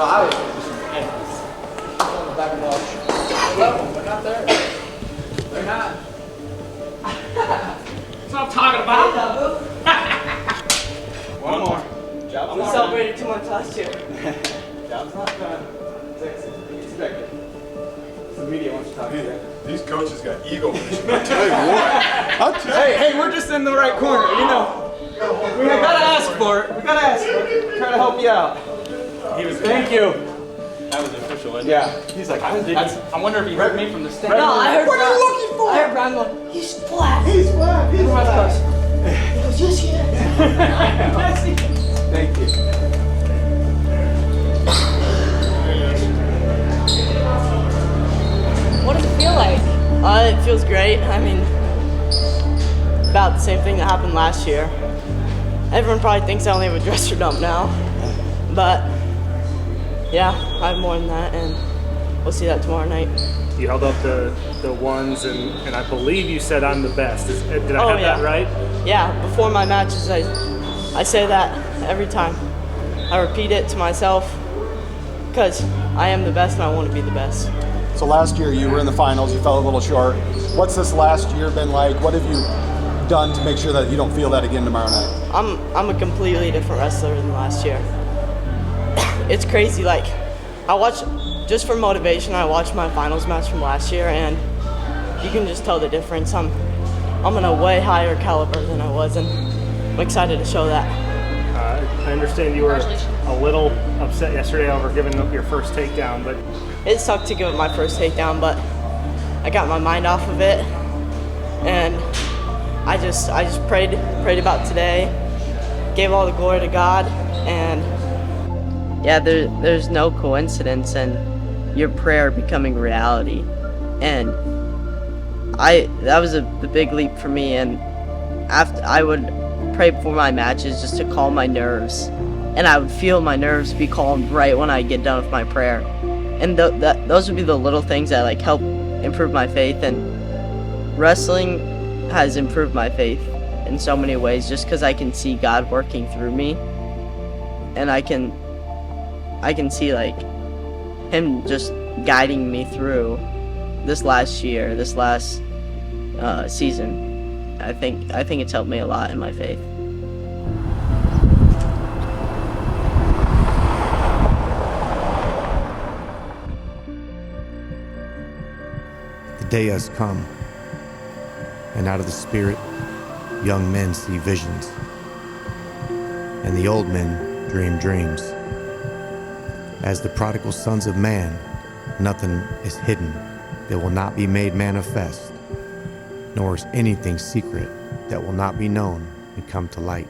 I was on the back watch. They're not there. They're not. That's what I'm talking about. One more. We celebrated too much last year. Job's not done. Expected. The media wants to talk to you. These coaches got ego issues. I'll tell you what. Hey, we're just in the right corner, you know. We gotta ask for it. We gotta ask for it. Try to help you out. Thank you. That was official, isn't it? Yeah. He's like, I wonder if he heard me from the stand. No, I heard. What are you looking for? I heard Brian going, he's flat. He's flat. He's flat. He goes, yes, he is. Thank you. What does it feel like? It feels great. I mean, about the same thing that happened last year. Everyone probably thinks I only have a dresser dump now, but yeah, I have more than that, and we'll see that tomorrow night. You held up the ones, and I believe you said I'm the best. Did I have that right? Yeah, before my matches, I say that every time. I repeat it to myself because I am the best and I want to be the best. So last year you were in the finals, you fell a little short. What's this last year been like? What have you done to make sure that you don't feel that again tomorrow night? I'm a completely different wrestler than last year. It's crazy, like, I watch, just for motivation, I watched my finals match from last year, and you can just tell the difference. I'm in a way higher caliber than I was, and I'm excited to show that. I understand you were a little upset yesterday over giving up your first takedown, but it sucked to give up my first takedown, but I got my mind off of it, and I just prayed about today, gave all the glory to God, and yeah, there's no coincidence in your prayer becoming reality, and that was the big leap for me. And after I would pray before my matches just to calm my nerves, and I would feel my nerves be calmed right when I get done with my prayer, and those would be the little things that like help improve my faith. And wrestling has improved my faith in so many ways just because I can see God working through me, and I can see like him just guiding me through this last year, this last season. I think it's helped me a lot in my faith. The day has come, and out of the spirit, young men see visions, and the old men dream dreams. As the prodigal sons of man, nothing is hidden that will not be made manifest, nor is anything secret that will not be known and come to light.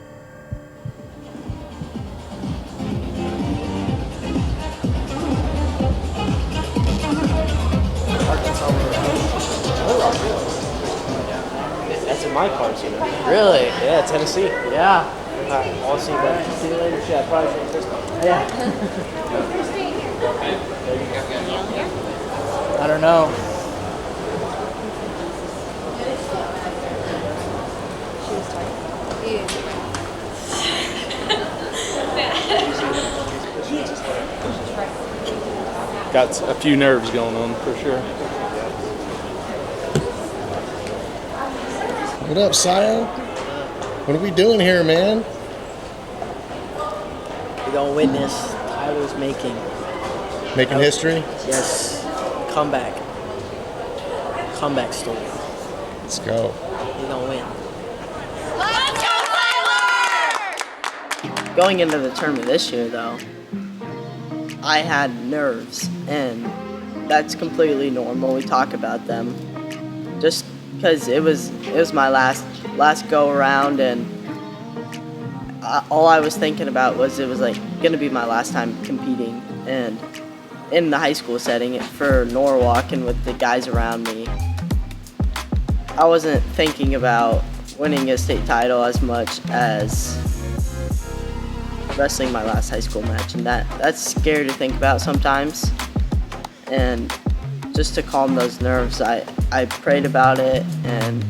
That's in my cards, you know. Really? Yeah, Tennessee. Yeah. Alright, I'll see you later. See you later, Chad. Probably see you Christmas. Yeah. I don't know. Got a few nerves going on for sure. What up, Sio? What are we doing here, man? We're gonna witness Tyler's making history? Yes. Comeback story. Let's go. He's gonna win. Going into the tournament this year, though, I had nerves, and that's completely normal. We talk about them, just because it was my last go around, and all I was thinking about was it was like gonna be my last time competing, and in the high school setting for Norwalk and with the guys around me, I wasn't thinking about winning a state title as much as wrestling my last high school match, and that's scary to think about sometimes. And just to calm those nerves, I prayed about it, and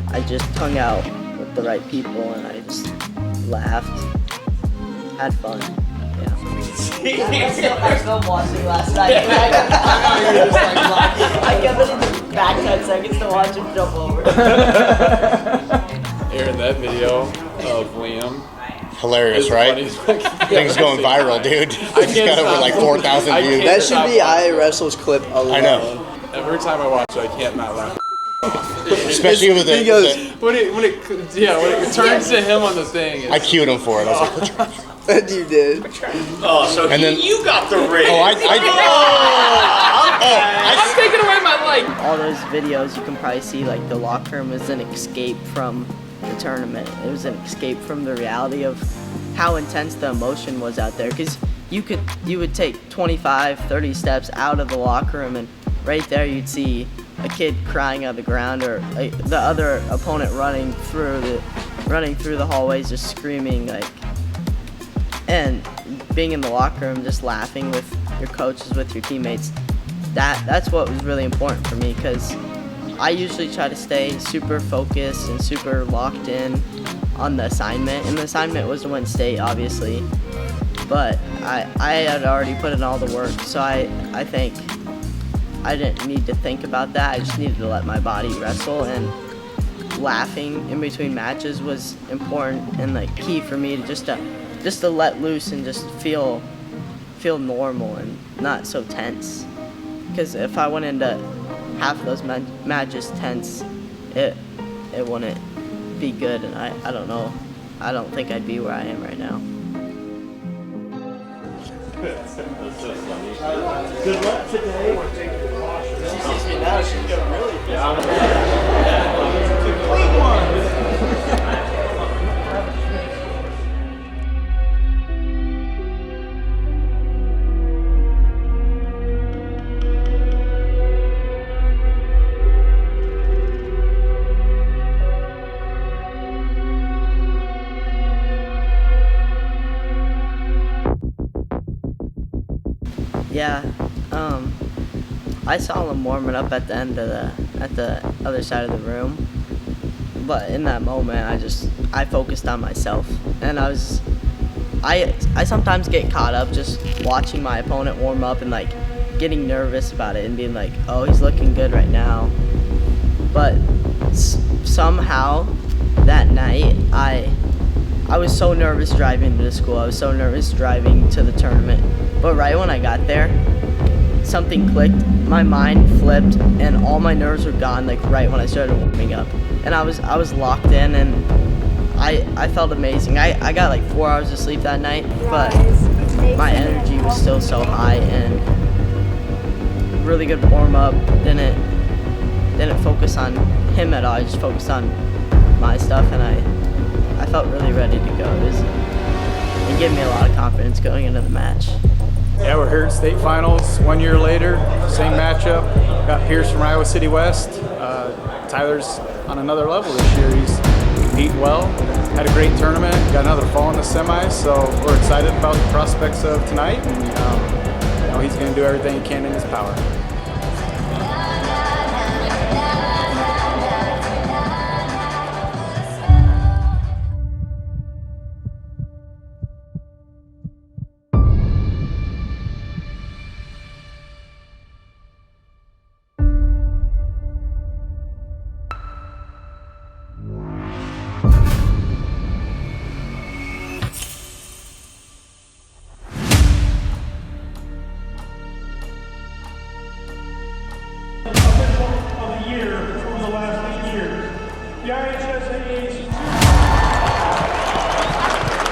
I just hung out with the right people, and I just laughed, had fun. I filmed watching last night. I kept it in the back 10 seconds to watch him jump over. Aaron, that video of Liam. Hilarious, right? Thing's going viral, dude. It's got over like 4,000 views. That should be IAwrestle's clip alone. I know. Every time I watch it, I can't not laugh. Especially with he goes, when it turns to him on the thing. I cued him for it. I was like, You did. Oh, so and then, you got the ring. Oh, I'm taking away my light. All those videos you can probably see, like the locker room is an escape from the tournament. It was an escape from the reality of how intense the emotion was out there. Because you would take 25, 30 steps out of the locker room, and right there you'd see a kid crying on the ground, or the other opponent running through the hallways, just screaming, like. And being in the locker room, just laughing with your coaches, with your teammates, that's what was really important for me, because I usually try to stay super focused and super locked in on the assignment. And the assignment was to win state, obviously. But I had already put in all the work, so I think I didn't need to think about that. I just needed to let my body wrestle, and laughing in between matches was important and like key for me to just to let loose and just feel normal and not so tense. Because if I went into half of those matches tense, it wouldn't be good, and I don't know. I don't think I'd be where I am right now. Good luck today. She sees me now, she's gonna really Yeah, I saw them warming up at the end of at the other side of the room, but in that moment, I focused on myself, and I sometimes get caught up just watching my opponent warm up and like getting nervous about it and being like, oh, he's looking good right now, but somehow that night I was so nervous driving to school. I was so nervous driving to the tournament. But right when I got there, something clicked, my mind flipped, and all my nerves were gone, like right when I started warming up. And I was locked in, and I felt amazing. I got like 4 hours of sleep that night, but my energy was still so high, and really good warm up. Didn't focus on him at all. I just focused on my stuff, and I felt really ready to go. It gave me a lot of confidence going into the match. Yeah, we're here at state finals 1 year later, same matchup. Got Pierce from Iowa City West. Tyler's on another level this year. He's competing well, had a great tournament, got another fall in the semis, so we're excited about the prospects of tonight, and he's going to do everything he can in his power.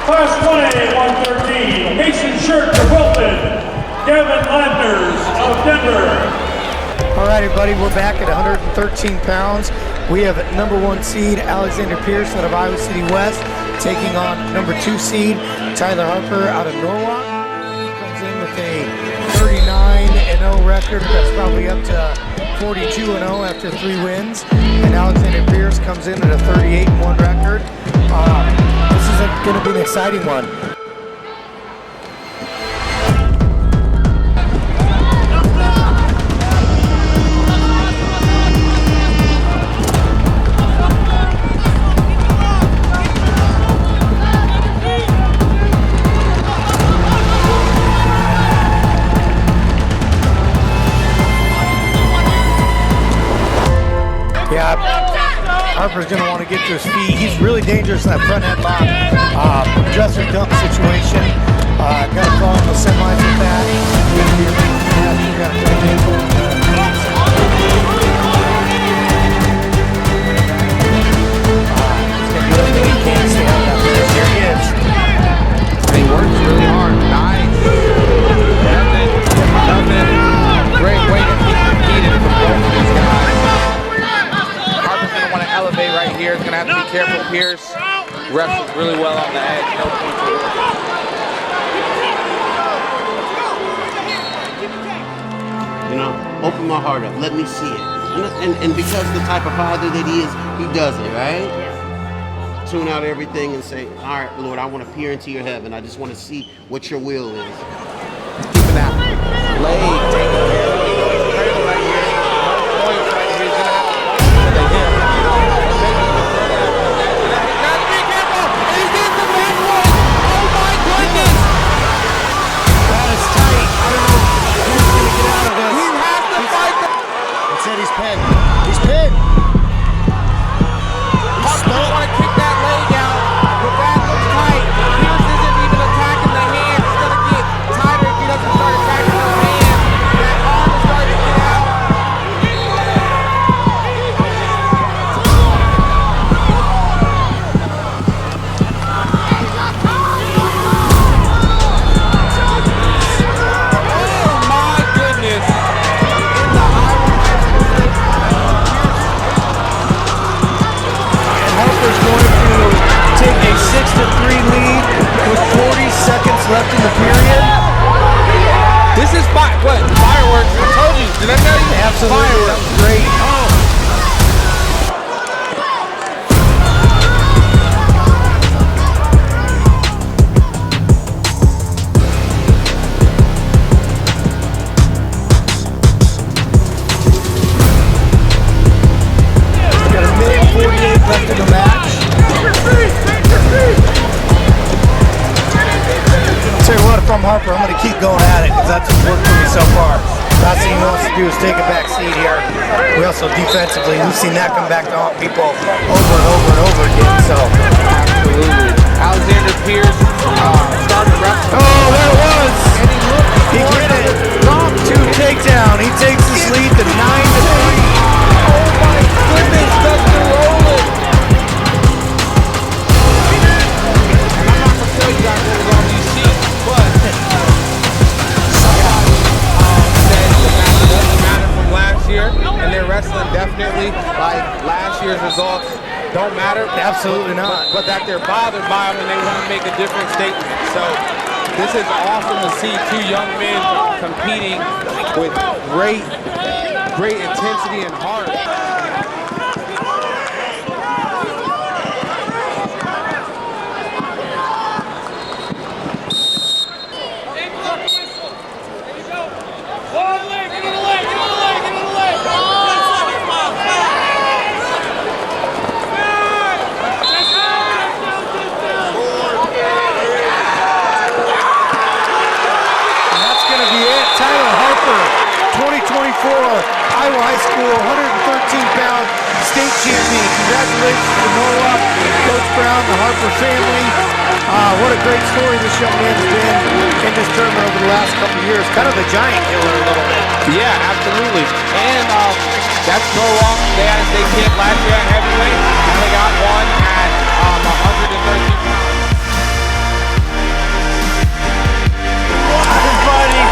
Class 1A, 113, Mason Shirt of Wilton, Gavin Landers of Denver. All right, everybody, we're back at 113 pounds. We have number 1 seed Alexander Pierce out of Iowa City West taking on number 2 seed Tyler Harper out of Norwalk. Comes in with a 39-0 record. That's probably up to 42-0 after 3 wins. And Alexander Pierce comes in at a 38-1 record. This is going to be an exciting one. Harper's going to want to get to his feet. He's really dangerous in that front headlock. Dresser dump situation. Got to follow the semis with that. He works really hard. Nice. Nothing. Great way to keep competing from both of these guys. Harper's going to want to elevate right here. He's going to have to be careful. Pierce wrestles really well on the edge. No point for working. You know, open my heart up. Let me see it. And because the type of father that he is, he does it, right? Tune out everything and say, all right, Lord, I want to peer into your heaven. I just want to see what your will is. Keeping that leg taken care of. You know he's cradle right here. No points right here. He's going to have to to the hip. Be careful. He gets the back one. Oh my goodness. That is tight. I don't know who's going to get out of this. He has to fight the... That's it. He's pinned. He's pinned. Harper's going to want to kick that leg out, but that looks tight. Pierce isn't even attacking the hand. It's going to get tighter if he doesn't start attacking the hand. That arm is starting to get out. Oh my goodness. Harper's going to take a 6-3 lead with 40 seconds left in the period. This is fireworks. I told you. Did I tell you? Absolutely. Fireworks. That was great. Got a minute 48 left in the match. Tell you what, if I'm Harper, I'm going to keep going at it because that's what's worked for me so far. Last thing he wants to do is take a back seat here. We also defensively, we've seen that come back to haunt people over and over and over again. So absolutely. Alexander Pierce started wrestling. Oh, there it was. And he looked. He did it. Drop to takedown. He takes his lead to 9-3. Oh my goodness, Dustin Rowland. And I'm not going to tell you guys what was on these sheets, but somebody said the match doesn't matter from last year, and they're wrestling definitely like last year's results don't matter. Absolutely not. But that they're bothered by them and they want to make a different statement. So this is awesome to see two young men competing with great intensity and heart. Tyler Harper, 2024 Iowa High School 113-pound state champion. Congratulations to Norwalk, Coach Brown, the Harper family. What a great story this young man's been in this tournament over the last couple of years. Kind of a giant killer a little bit. Yeah, absolutely. And that's Norwalk. They had a state champ last year at heavyweight. Now they got one at 113 pounds. Everybody.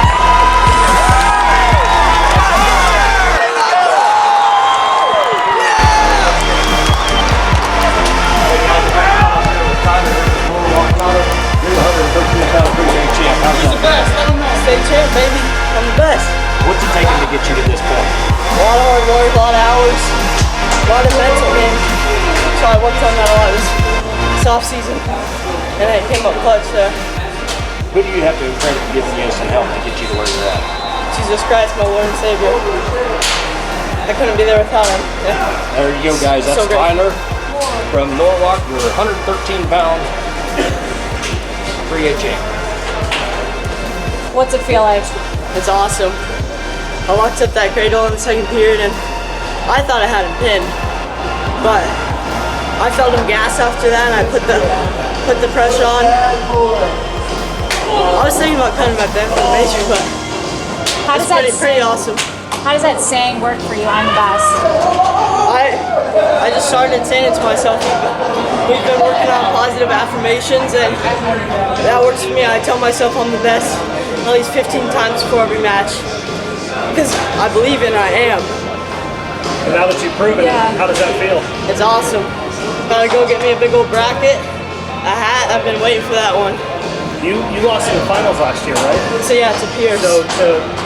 He's the best. State champ, baby. I'm the best. What's it taken to get you to this point? A lot of hard work, a lot of hours, a lot of mental games. So I worked on that a lot this off season, and it came up clutch there. Who do you have to credit for giving you some help to get you to where you're at? Jesus Christ, my Lord and Savior. I couldn't be there without him. Yeah. There you go, guys. That's So great. Tyler from Norwalk. You're 113 pounds. 3A champ. What's it feel like? It's awesome. I locked up that cradle in the second period, and I thought I had him pinned, but I felt him gas after that, and I put the pressure on. I was thinking about cutting my back for the major, but it's pretty awesome. How does that saying work for you? I'm the best. I just started saying it to myself. We've been working on positive affirmations, and that works for me. I tell myself I'm the best at least 15 times before every match because I believe in it, I am. And now that you've proven it, how does that feel? It's awesome. Gotta go get me a big old bracket, a hat. I've been waiting for that one. You lost in the finals last year, right? So yeah, it's a Pierce. So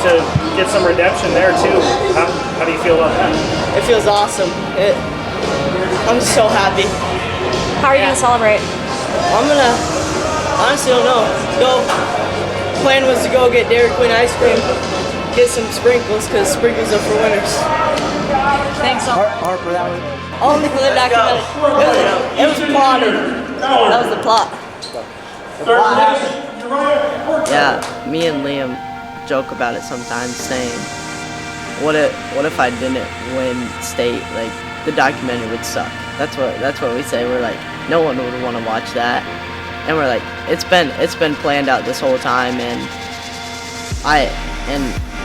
to get some redemption there too, how do you feel about that? It feels awesome. I'm so happy. How are you gonna celebrate? I'm gonna, honestly don't know. Plan was to go get Dairy Queen ice cream, get some sprinkles, because sprinkles are for winners. Thanks, Harper, that was... Only for the documentary. It was plotted. That was the plot. Yeah, me and Liam joke about it sometimes, saying, what if I didn't win state? Like, the documentary would suck. That's what we say. We're like, no one would want to watch that. And we're like, it's been planned out this whole time, and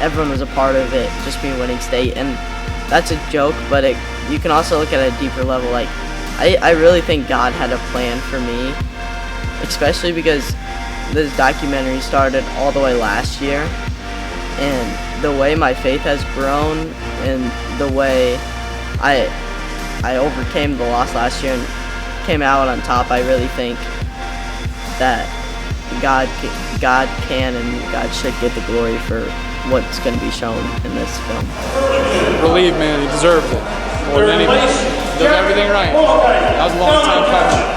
everyone was a part of it, just me winning state. And that's a joke, but you can also look at a deeper level. Like, I really think God had a plan for me, especially because this documentary started all the way last year, and the way my faith has grown and the way I overcame the loss last year and came out on top, I really think that God can and God should get the glory for what's going to be shown in this film. Believe, man, he deserves it more than anything. He does everything right. That was a long time coming.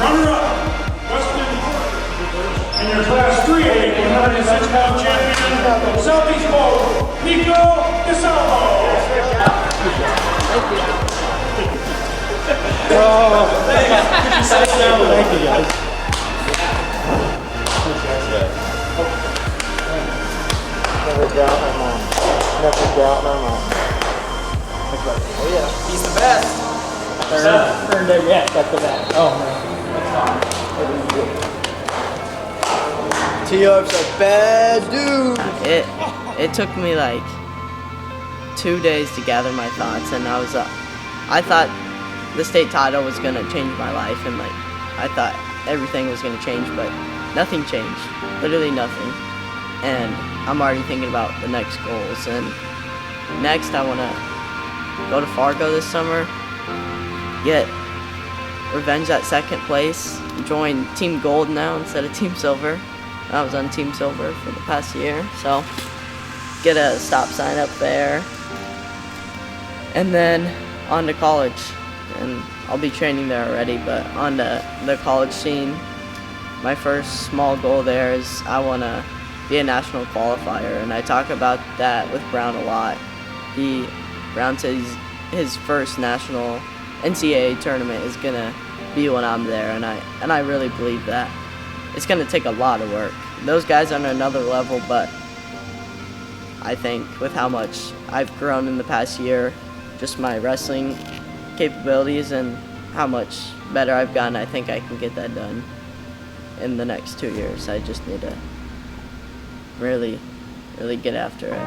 Runner-up, Western in your class 3A, 106-pound champion, Southeast Bowl, Nico DeSalvo. Thank you, guys. Never doubt my mom. Never doubt my mom. Oh yeah. He's the best. Earned it, yeah, that's the best. Oh man. T.O.'s a bad dude. It took me like 2 days to gather my thoughts, and I thought the state title was gonna change my life, and like I thought everything was gonna change, but nothing changed. Literally nothing. And I'm already thinking about the next goals. And next, I wanna go to Fargo this summer, get revenge at second place, join Team Gold now instead of Team Silver. I was on Team Silver for the past year, so get a stop sign up there, and then on to college. And I'll be training there already, but on to the college scene. My first small goal there is I want to be a national qualifier, and I talk about that with Brown a lot. Brown says his first national NCAA tournament is gonna be when I'm there, and I really believe that. It's gonna take a lot of work. Those guys are on another level, but I think with how much I've grown in the past year, just my wrestling capabilities and how much better I've gotten, I think I can get that done in the next 2 years. I just need to really get after it.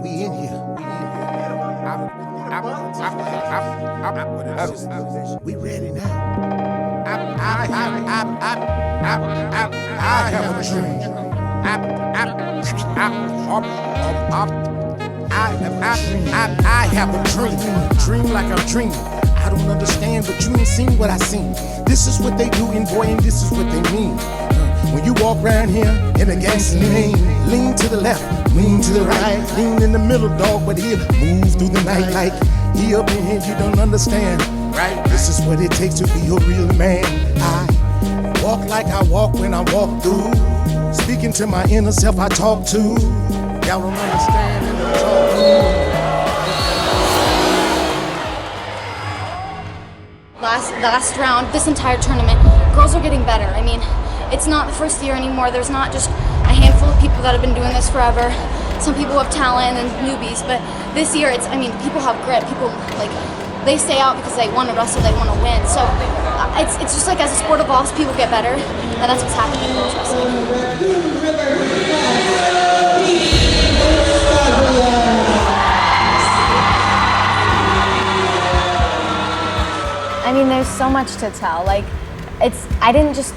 We in here. We ready now. I have a dream. I have a dream like I'm dreaming. I don't understand, but you ain't seen what I seen. This is what they do in boy, and this is what they mean. When you walk around here in a gangster name, lean to the left, lean to the right, lean in the middle, dog, but he'll move through the night like he up in here, you don't understand, right? This is what it takes to be a real man. I walk like I walk when I walk through, speaking to my inner self I talk to. Y'all don't understand and I'm talking. Last round, this entire tournament, girls are getting better. I mean, it's not the first year anymore. There's not just a handful of people that have been doing this forever. some people have talent and newbies, but this year it's, I mean, people have grit. People like, they stay out because they want to wrestle, they want to win. So it's just like as the sport evolves, people get better, and that's what's happening in girls wrestling. I mean, there's so much to tell. Like, I didn't just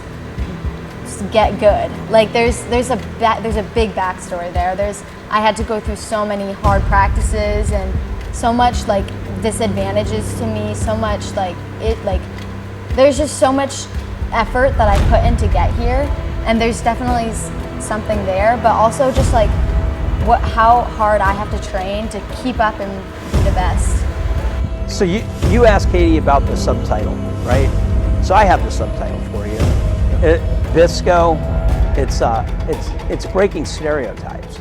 get good. Like, there's a big backstory there. I had to go through so many hard practices and so much like disadvantages to me. So much there's just so much effort that I put in to get here, and there's definitely something there. But also just like how hard I have to train to keep up and be the best. So you asked Katie about the subtitle, right? So I have the subtitle for you. Visco, it's breaking stereotypes.